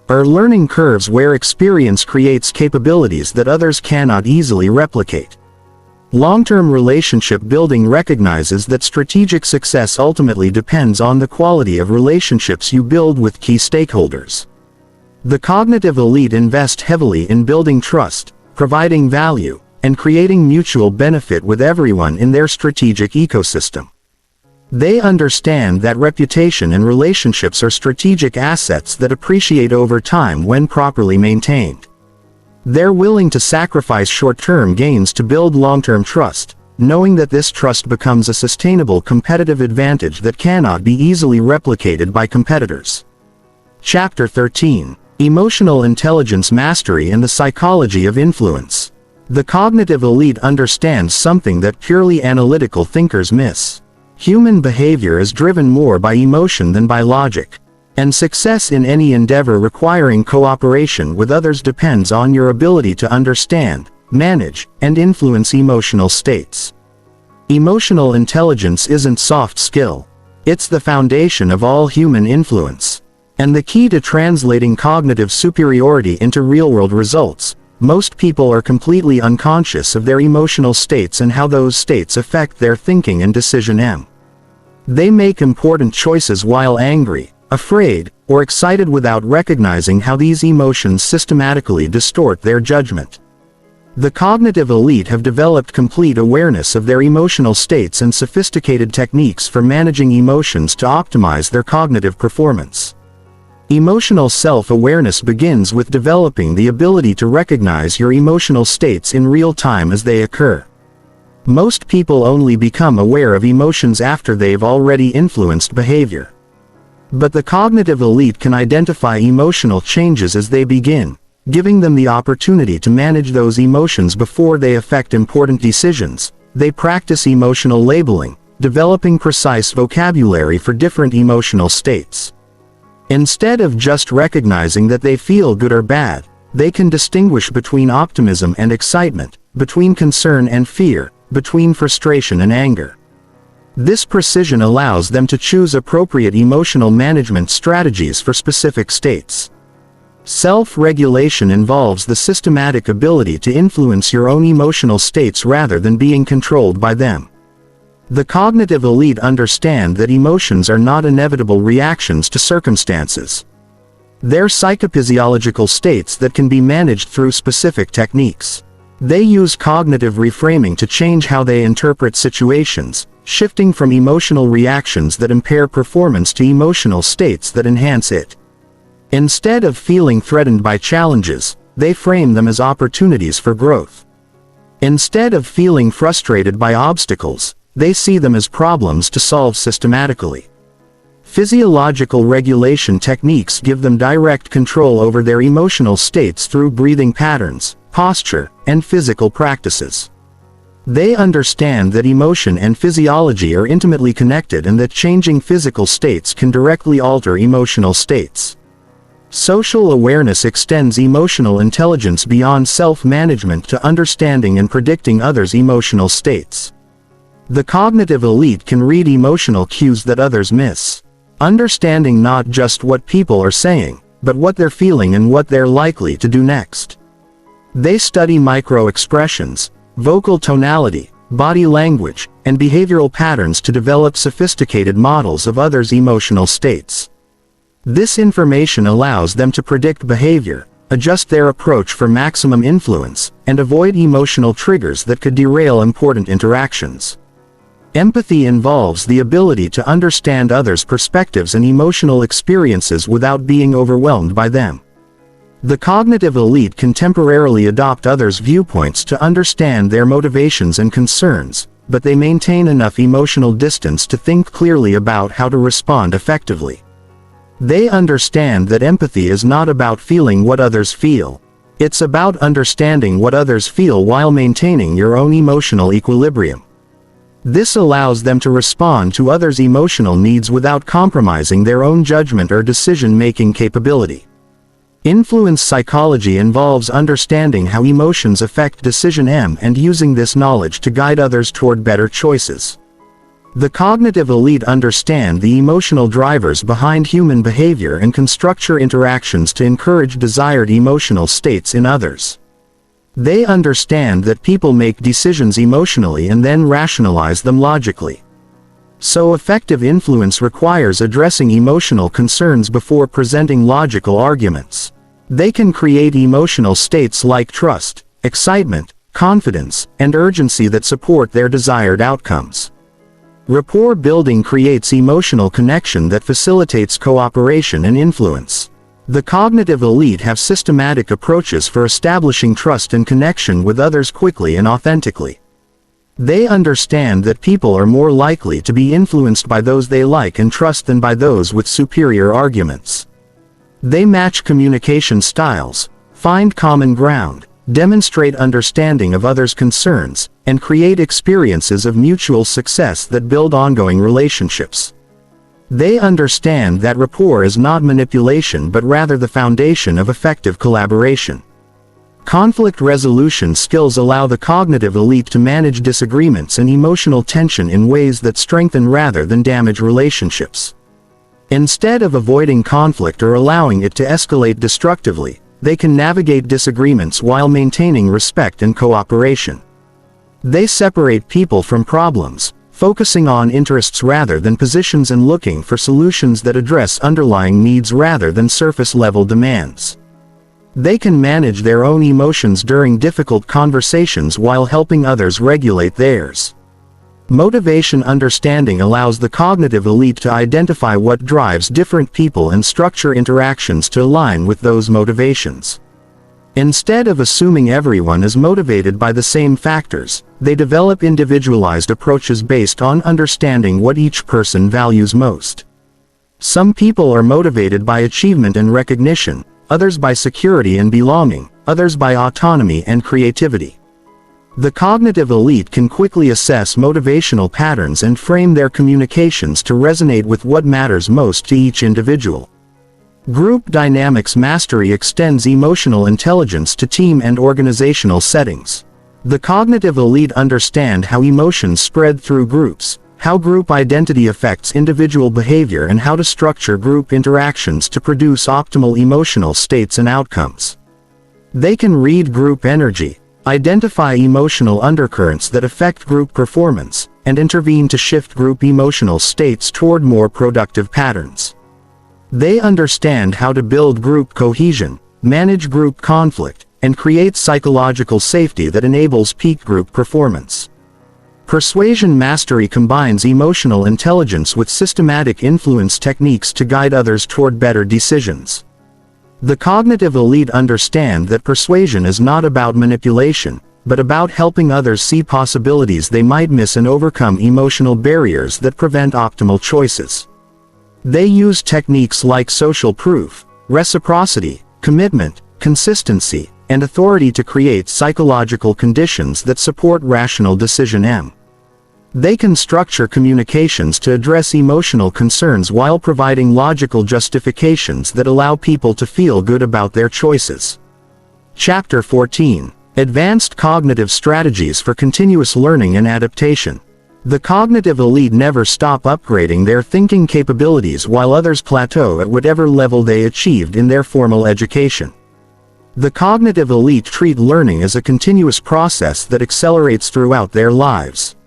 Or learning curves where experience creates capabilities that others cannot easily replicate. Long-term relationship building recognizes that strategic success ultimately depends on the quality of relationships you build with key stakeholders. The cognitive elite invest heavily in building trust, providing value, and creating mutual benefit with everyone in their strategic ecosystem. They understand that reputation and relationships are strategic assets that appreciate over time when properly maintained. They're willing to sacrifice short-term gains to build long-term trust, knowing that this trust becomes a sustainable competitive advantage that cannot be easily replicated by competitors. Chapter 13. Emotional Intelligence Mastery and the Psychology of Influence. The cognitive elite understands something that purely analytical thinkers miss. Human behavior is driven more by emotion than by logic. And success in any endeavor requiring cooperation with others depends on your ability to understand, manage, and influence emotional states. Emotional intelligence isn't soft skill. It's the foundation of all human influence. And the key to translating cognitive superiority into real-world results, most people are completely unconscious of their emotional states and how those states affect their thinking and decision. They make important choices while angry, afraid, or excited without recognizing how these emotions systematically distort their judgment. The cognitive elite have developed complete awareness of their emotional states and sophisticated techniques for managing emotions to optimize their cognitive performance. Emotional self-awareness begins with developing the ability to recognize your emotional states in real time as they occur. Most people only become aware of emotions after they've already influenced behavior. But the cognitive elite can identify emotional changes as they begin, giving them the opportunity to manage those emotions before they affect important decisions. They practice emotional labeling, developing precise vocabulary for different emotional states. Instead of just recognizing that they feel good or bad, they can distinguish between optimism and excitement, between concern and fear, between frustration and anger. This precision allows them to choose appropriate emotional management strategies for specific states. Self-regulation involves the systematic ability to influence your own emotional states rather than being controlled by them. The cognitive elite understand that emotions are not inevitable reactions to circumstances. They're psychophysiological states that can be managed through specific techniques. They use cognitive reframing to change how they interpret situations, shifting from emotional reactions that impair performance to emotional states that enhance it. Instead of feeling threatened by challenges, they frame them as opportunities for growth. Instead of feeling frustrated by obstacles, they see them as problems to solve systematically. Physiological regulation techniques give them direct control over their emotional states through breathing patterns, posture, and physical practices. They understand that emotion and physiology are intimately connected and that changing physical states can directly alter emotional states. Social awareness extends emotional intelligence beyond self-management to understanding and predicting others' emotional states. The cognitive elite can read emotional cues that others miss, understanding not just what people are saying, but what they're feeling and what they're likely to do next. They study micro-expressions, vocal tonality, body language, and behavioral patterns to develop sophisticated models of others' emotional states. This information allows them to predict behavior, adjust their approach for maximum influence, and avoid emotional triggers that could derail important interactions. Empathy involves the ability to understand others' perspectives and emotional experiences without being overwhelmed by them. The cognitive elite can temporarily adopt others' viewpoints to understand their motivations and concerns, but they maintain enough emotional distance to think clearly about how to respond effectively. They understand that empathy is not about feeling what others feel. It's about understanding what others feel while maintaining your own emotional equilibrium. This allows them to respond to others' emotional needs without compromising their own judgment or decision-making capability. Influence psychology involves understanding how emotions affect decision and using this knowledge to guide others toward better choices. The cognitive elite understand the emotional drivers behind human behavior and can structure interactions to encourage desired emotional states in others. They understand that people make decisions emotionally and then rationalize them logically. So effective influence requires addressing emotional concerns before presenting logical arguments. They can create emotional states like trust, excitement, confidence, and urgency that support their desired outcomes. Rapport building creates emotional connection that facilitates cooperation and influence. The cognitive elite have systematic approaches for establishing trust and connection with others quickly and authentically. They understand that people are more likely to be influenced by those they like and trust than by those with superior arguments. They match communication styles, find common ground, demonstrate understanding of others' concerns, and create experiences of mutual success that build ongoing relationships. They understand that rapport is not manipulation but rather the foundation of effective collaboration. Conflict resolution skills allow the cognitive elite to manage disagreements and emotional tension in ways that strengthen rather than damage relationships. Instead of avoiding conflict or allowing it to escalate destructively, they can navigate disagreements while maintaining respect and cooperation. They separate people from problems, focusing on interests rather than positions and looking for solutions that address underlying needs rather than surface-level demands. They can manage their own emotions during difficult conversations while helping others regulate theirs. Motivation understanding allows the cognitive elite to identify what drives different people and structure interactions to align with those motivations. Instead of assuming everyone is motivated by the same factors, they develop individualized approaches based on understanding what each person values most. Some people are motivated by achievement and recognition, others by security and belonging, others by autonomy and creativity. The cognitive elite can quickly assess motivational patterns and frame their communications to resonate with what matters most to each individual. Group dynamics mastery extends emotional intelligence to team and organizational settings. The cognitive elite understand how emotions spread through groups, how group identity affects individual behavior, and how to structure group interactions to produce optimal emotional states and outcomes. They can read group energy, identify emotional undercurrents that affect group performance, and intervene to shift group emotional states toward more productive patterns. They understand how to build group cohesion, manage group conflict, and create psychological safety that enables peak group performance. Persuasion mastery combines emotional intelligence with systematic influence techniques to guide others toward better decisions. The cognitive elite understand that persuasion is not about manipulation, but about helping others see possibilities they might miss and overcome emotional barriers that prevent optimal choices. They use techniques like social proof, reciprocity, commitment, consistency, and authority to create psychological conditions that support rational decision. They can structure communications to address emotional concerns while providing logical justifications that allow people to feel good about their choices. Chapter 14. Advanced Cognitive Strategies for Continuous Learning and Adaptation. The cognitive elite never stop upgrading their thinking capabilities while others plateau at whatever level they achieved in their formal education. The cognitive elite treat learning as a continuous process that accelerates throughout their lives.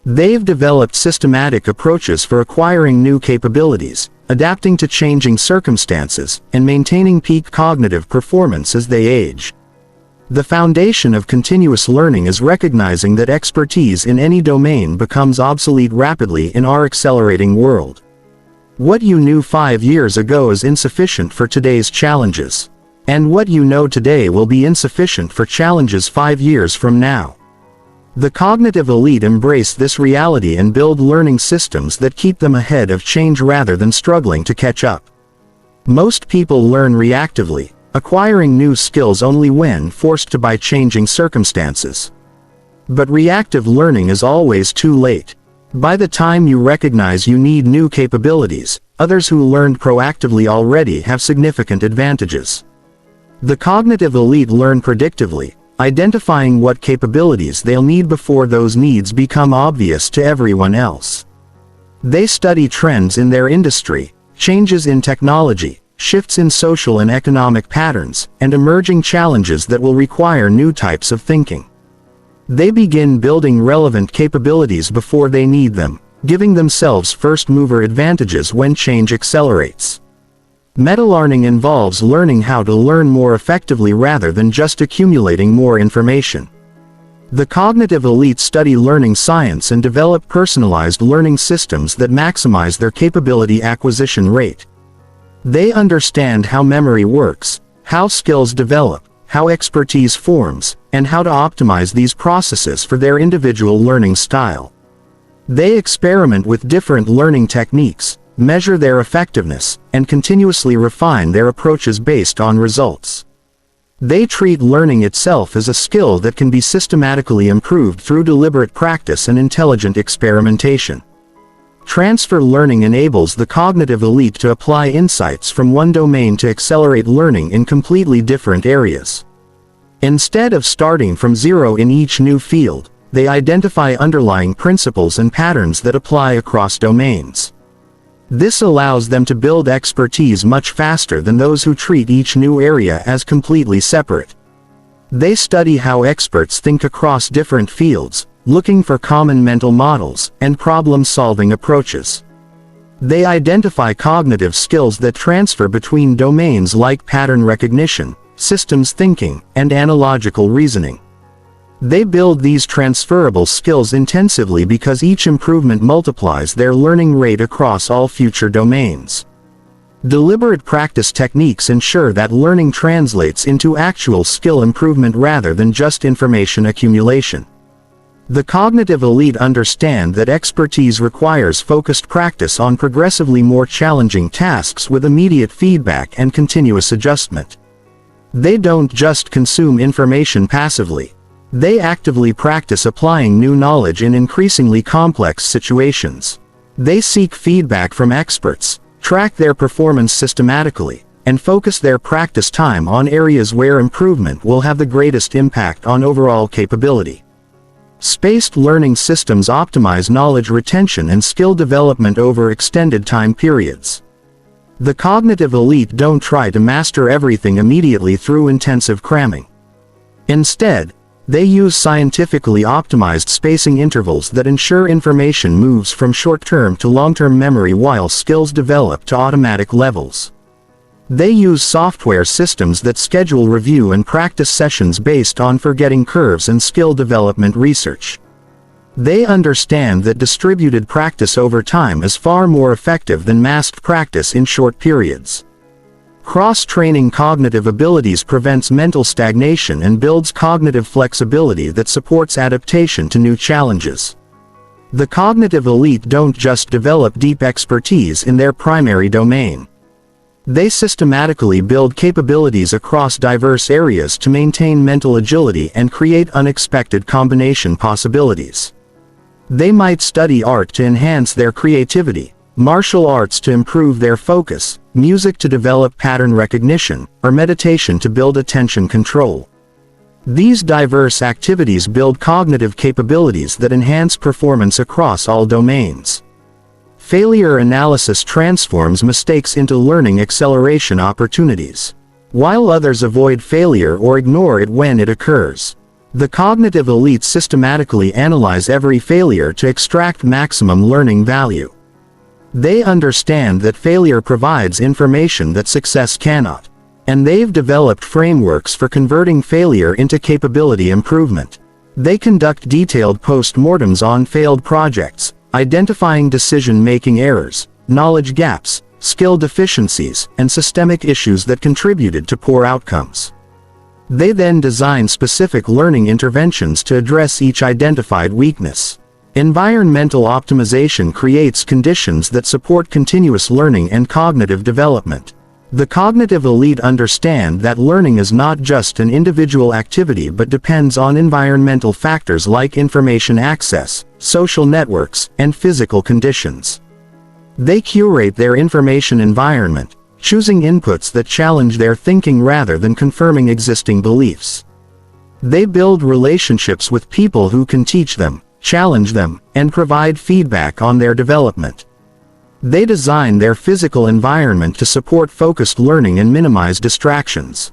They've developed systematic approaches for acquiring new capabilities, adapting to changing circumstances, and maintaining peak cognitive performance as they age. The foundation of continuous learning is recognizing that expertise in any domain becomes obsolete rapidly in our accelerating world. What you knew 5 years ago is insufficient for today's challenges. And what you know today will be insufficient for challenges 5 years from now. The cognitive elite embrace this reality and build learning systems that keep them ahead of change rather than struggling to catch up. Most people learn reactively, acquiring new skills only when forced by changing circumstances. But reactive learning is always too late. By the time you recognize you need new capabilities, others who learned proactively already have significant advantages. The cognitive elite learn predictively, identifying what capabilities they'll need before those needs become obvious to everyone else. They study trends in their industry, changes in technology, shifts in social and economic patterns, and emerging challenges that will require new types of thinking. They begin building relevant capabilities before they need them, giving themselves first-mover advantages when change accelerates. Meta-learning involves learning how to learn more effectively rather than just accumulating more information. The cognitive elite study learning science and develop personalized learning systems that maximize their capability acquisition rate. They understand how memory works, how skills develop, how expertise forms, and how to optimize these processes for their individual learning style. They experiment with different learning techniques, measure their effectiveness, and continuously refine their approaches based on results. They treat learning itself as a skill that can be systematically improved through deliberate practice and intelligent experimentation. Transfer learning enables the cognitive elite to apply insights from one domain to accelerate learning in completely different areas. Instead of starting from zero in each new field, they identify underlying principles and patterns that apply across domains. This allows them to build expertise much faster than those who treat each new area as completely separate. They study how experts think across different fields, looking for common mental models and problem-solving approaches. They identify cognitive skills that transfer between domains like pattern recognition, systems thinking, and analogical reasoning. They build these transferable skills intensively because each improvement multiplies their learning rate across all future domains. Deliberate practice techniques ensure that learning translates into actual skill improvement rather than just information accumulation. The cognitive elite understand that expertise requires focused practice on progressively more challenging tasks with immediate feedback and continuous adjustment. They don't just consume information passively. They actively practice applying new knowledge in increasingly complex situations. They seek feedback from experts, track their performance systematically, and focus their practice time on areas where improvement will have the greatest impact on overall capability. Spaced learning systems optimize knowledge retention and skill development over extended time periods. The cognitive elite don't try to master everything immediately through intensive cramming. Instead, they use scientifically optimized spacing intervals that ensure information moves from short-term to long-term memory while skills develop to automatic levels. They use software systems that schedule review and practice sessions based on forgetting curves and skill development research. They understand that distributed practice over time is far more effective than massed practice in short periods. Cross-training cognitive abilities prevents mental stagnation and builds cognitive flexibility that supports adaptation to new challenges. The cognitive elite don't just develop deep expertise in their primary domain. They systematically build capabilities across diverse areas to maintain mental agility and create unexpected combination possibilities. They might study art to enhance their creativity, martial arts to improve their focus, music to develop pattern recognition, or meditation to build attention control. These diverse activities build cognitive capabilities that enhance performance across all domains. Failure analysis transforms mistakes into learning acceleration opportunities. While others avoid failure or ignore it when it occurs, the cognitive elite systematically analyze every failure to extract maximum learning value. They understand that failure provides information that success cannot, and they've developed frameworks for converting failure into capability improvement. They conduct detailed post-mortems on failed projects, identifying decision-making errors, knowledge gaps, skill deficiencies, and systemic issues that contributed to poor outcomes. They then design specific learning interventions to address each identified weakness. Environmental optimization creates conditions that support continuous learning and cognitive development. The cognitive elite understand that learning is not just an individual activity but depends on environmental factors like information access, social networks, and physical conditions. They curate their information environment, choosing inputs that challenge their thinking rather than confirming existing beliefs. They build relationships with people who can teach them, challenge them, and provide feedback on their development. They design their physical environment to support focused learning and minimize distractions.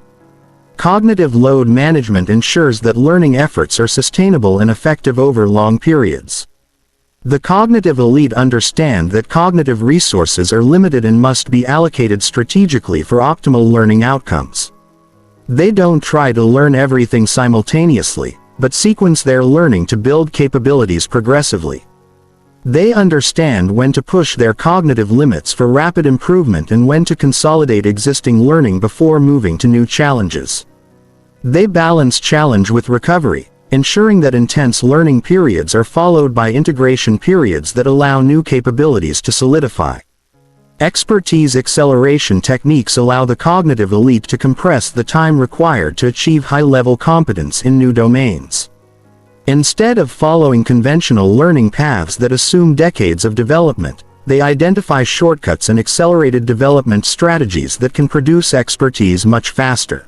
Cognitive load management ensures that learning efforts are sustainable and effective over long periods. The cognitive elite understand that cognitive resources are limited and must be allocated strategically for optimal learning outcomes. They don't try to learn everything simultaneously, but sequence their learning to build capabilities progressively. They understand when to push their cognitive limits for rapid improvement and when to consolidate existing learning before moving to new challenges. They balance challenge with recovery, ensuring that intense learning periods are followed by integration periods that allow new capabilities to solidify. Expertise acceleration techniques allow the cognitive elite to compress the time required to achieve high-level competence in new domains. Instead of following conventional learning paths that assume decades of development, they identify shortcuts and accelerated development strategies that can produce expertise much faster.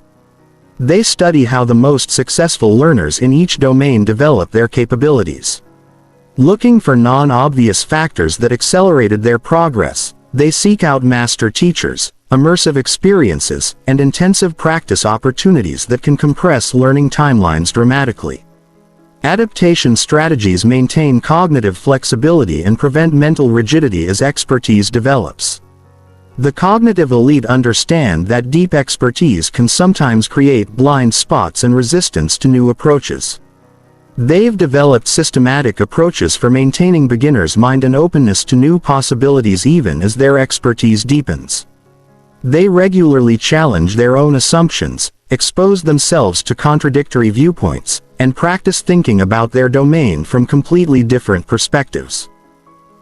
They study how the most successful learners in each domain develop their capabilities. Looking for non-obvious factors that accelerated their progress, They seek out master teachers, immersive experiences, and intensive practice opportunities that can compress learning timelines dramatically. Adaptation strategies maintain cognitive flexibility and prevent mental rigidity as expertise develops. The cognitive elite understand that deep expertise can sometimes create blind spots and resistance to new approaches. They've developed systematic approaches for maintaining beginners' mind and openness to new possibilities even as their expertise deepens. They regularly challenge their own assumptions, expose themselves to contradictory viewpoints, and practice thinking about their domain from completely different perspectives.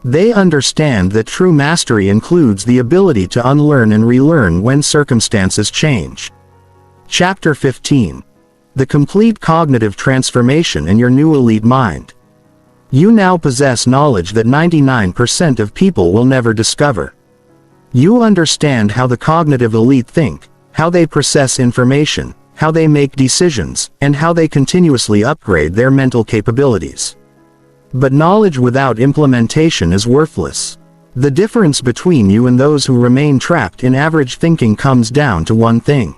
They understand that true mastery includes the ability to unlearn and relearn when circumstances change. Chapter 15. The complete cognitive transformation in your new elite mind. You now possess knowledge that 99% of people will never discover. You understand how the cognitive elite think, how they process information, how they make decisions, and how they continuously upgrade their mental capabilities. But knowledge without implementation is worthless. The difference between you and those who remain trapped in average thinking comes down to one thing: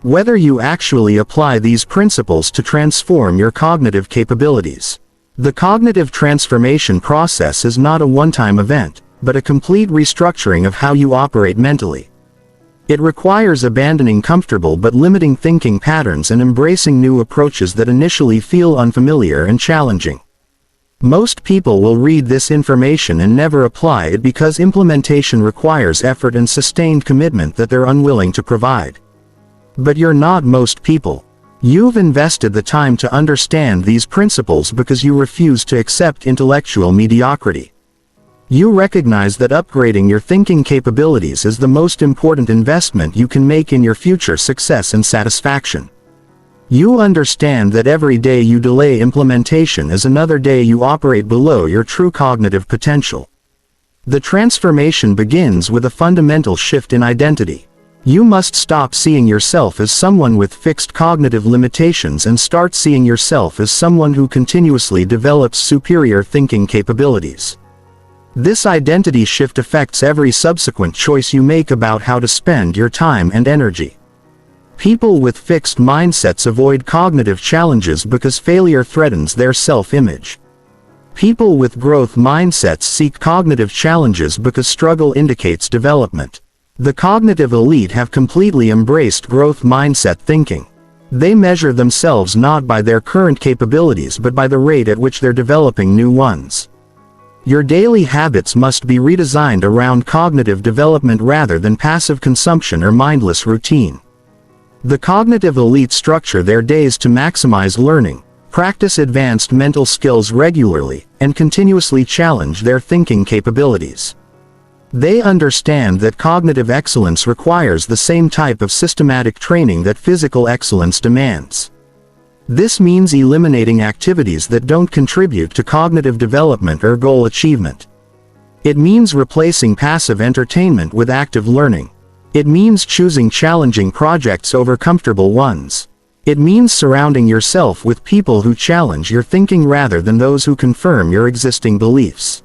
whether you actually apply these principles to transform your cognitive capabilities. The cognitive transformation process is not a one-time event, but a complete restructuring of how you operate mentally. It requires abandoning comfortable but limiting thinking patterns and embracing new approaches that initially feel unfamiliar and challenging. Most people will read this information and never apply it because implementation requires effort and sustained commitment that they're unwilling to provide. But you're not most people. You've invested the time to understand these principles because you refuse to accept intellectual mediocrity. You recognize that upgrading your thinking capabilities is the most important investment you can make in your future success and satisfaction. You understand that every day you delay implementation is another day you operate below your true cognitive potential. The transformation begins with a fundamental shift in identity. You must stop seeing yourself as someone with fixed cognitive limitations and start seeing yourself as someone who continuously develops superior thinking capabilities. This identity shift affects every subsequent choice you make about how to spend your time and energy. People with fixed mindsets avoid cognitive challenges because failure threatens their self-image. People with growth mindsets seek cognitive challenges because struggle indicates development. The cognitive elite have completely embraced growth mindset thinking. They measure themselves not by their current capabilities but by the rate at which they're developing new ones. Your daily habits must be redesigned around cognitive development rather than passive consumption or mindless routine. The cognitive elite structure their days to maximize learning, practice advanced mental skills regularly, and continuously challenge their thinking capabilities. They understand that cognitive excellence requires the same type of systematic training that physical excellence demands. This means eliminating activities that don't contribute to cognitive development or goal achievement. It means replacing passive entertainment with active learning. It means choosing challenging projects over comfortable ones. It means surrounding yourself with people who challenge your thinking rather than those who confirm your existing beliefs.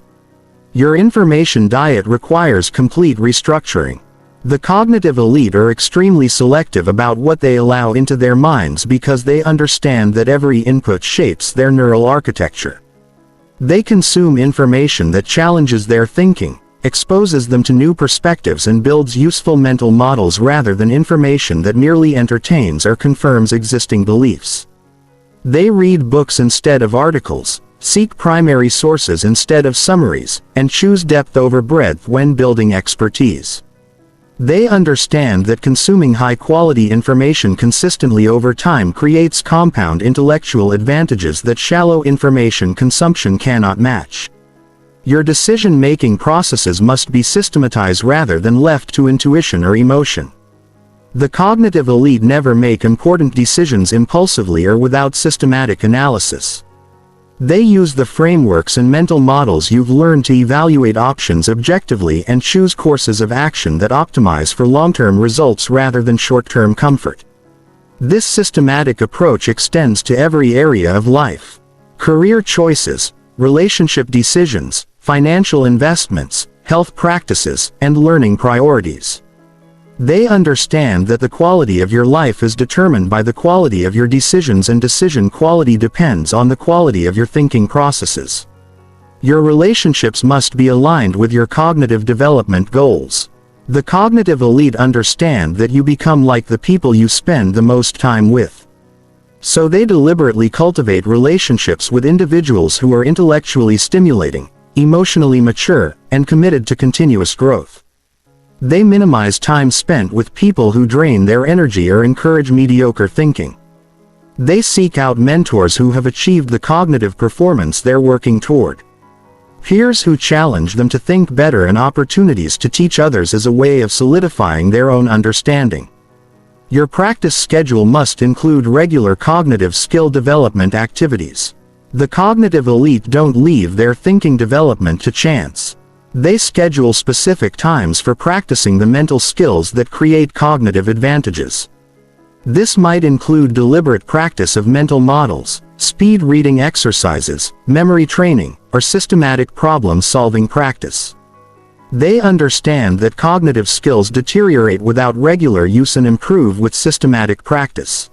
Your information diet requires complete restructuring. The cognitive elite are extremely selective about what they allow into their minds because they understand that every input shapes their neural architecture. They consume information that challenges their thinking, exposes them to new perspectives and builds useful mental models rather than information that merely entertains or confirms existing beliefs. They read books instead of articles, seek primary sources instead of summaries, and choose depth over breadth when building expertise. They understand that consuming high-quality information consistently over time creates compound intellectual advantages that shallow information consumption cannot match. Your decision-making processes must be systematized rather than left to intuition or emotion. The cognitive elite never make important decisions impulsively or without systematic analysis. They use the frameworks and mental models you've learned to evaluate options objectively and choose courses of action that optimize for long-term results rather than short-term comfort. This systematic approach extends to every area of life. Career choices, relationship decisions, financial investments, health practices, and learning priorities. They understand that the quality of your life is determined by the quality of your decisions, and decision quality depends on the quality of your thinking processes. Your relationships must be aligned with your cognitive development goals. The cognitive elite understand that you become like the people you spend the most time with. So they deliberately cultivate relationships with individuals who are intellectually stimulating, emotionally mature, and committed to continuous growth. They minimize time spent with people who drain their energy or encourage mediocre thinking. They seek out mentors who have achieved the cognitive performance they're working toward. Peers who challenge them to think better, and opportunities to teach others as a way of solidifying their own understanding. Your practice schedule must include regular cognitive skill development activities. The cognitive elite don't leave their thinking development to chance. They schedule specific times for practicing the mental skills that create cognitive advantages. This might include deliberate practice of mental models, speed reading exercises, memory training, or systematic problem-solving practice. They understand that cognitive skills deteriorate without regular use and improve with systematic practice.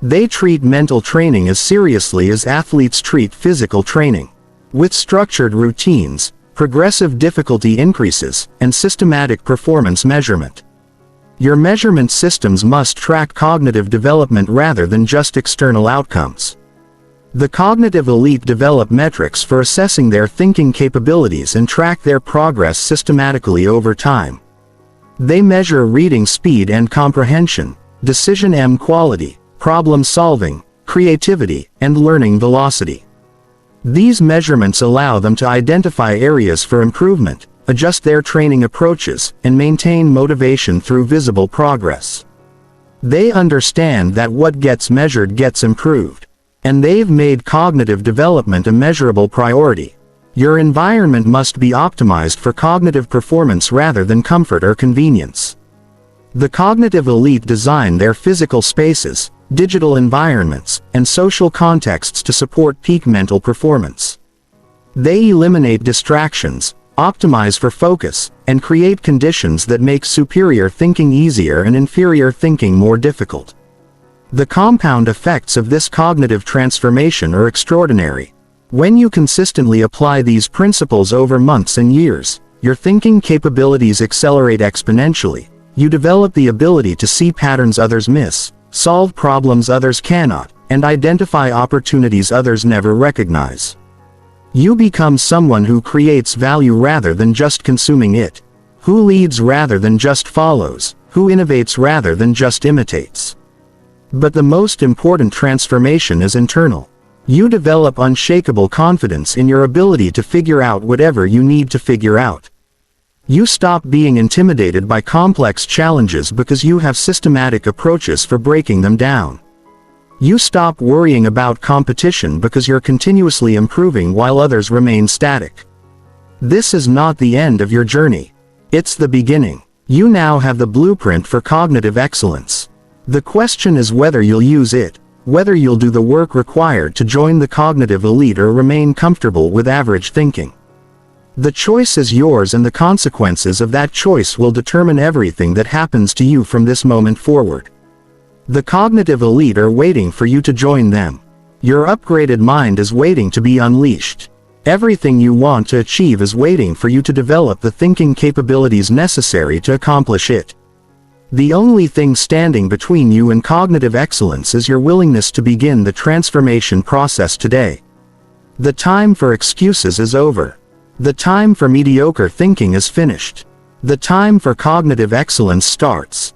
They treat mental training as seriously as athletes treat physical training. With structured routines, progressive difficulty increases, and systematic performance measurement. Your measurement systems must track cognitive development rather than just external outcomes. The cognitive elite develop metrics for assessing their thinking capabilities and track their progress systematically over time. They measure reading speed and comprehension, decision quality, problem solving, creativity, and learning velocity. These measurements allow them to identify areas for improvement, adjust their training approaches, and maintain motivation through visible progress. They understand that what gets measured gets improved, and they've made cognitive development a measurable priority. Your environment must be optimized for cognitive performance rather than comfort or convenience. The cognitive elite design their physical spaces, digital environments, and social contexts to support peak mental performance. They eliminate distractions, optimize for focus, and create conditions that make superior thinking easier and inferior thinking more difficult. The compound effects of this cognitive transformation are extraordinary. When you consistently apply these principles over months and years, your thinking capabilities accelerate exponentially. You develop the ability to see patterns others miss, solve problems others cannot, and identify opportunities others never recognize. You become someone who creates value rather than just consuming it, who leads rather than just follows, who innovates rather than just imitates. But the most important transformation is internal. You develop unshakable confidence in your ability to figure out whatever you need to figure out. You stop being intimidated by complex challenges because you have systematic approaches for breaking them down. You stop worrying about competition because you're continuously improving while others remain static. This is not the end of your journey. It's the beginning. You now have the blueprint for cognitive excellence. The question is whether you'll use it, whether you'll do the work required to join the cognitive elite or remain comfortable with average thinking. The choice is yours, and the consequences of that choice will determine everything that happens to you from this moment forward. The cognitive elite are waiting for you to join them. Your upgraded mind is waiting to be unleashed. Everything you want to achieve is waiting for you to develop the thinking capabilities necessary to accomplish it. The only thing standing between you and cognitive excellence is your willingness to begin the transformation process today. The time for excuses is over. The time for mediocre thinking is finished. The time for cognitive excellence starts.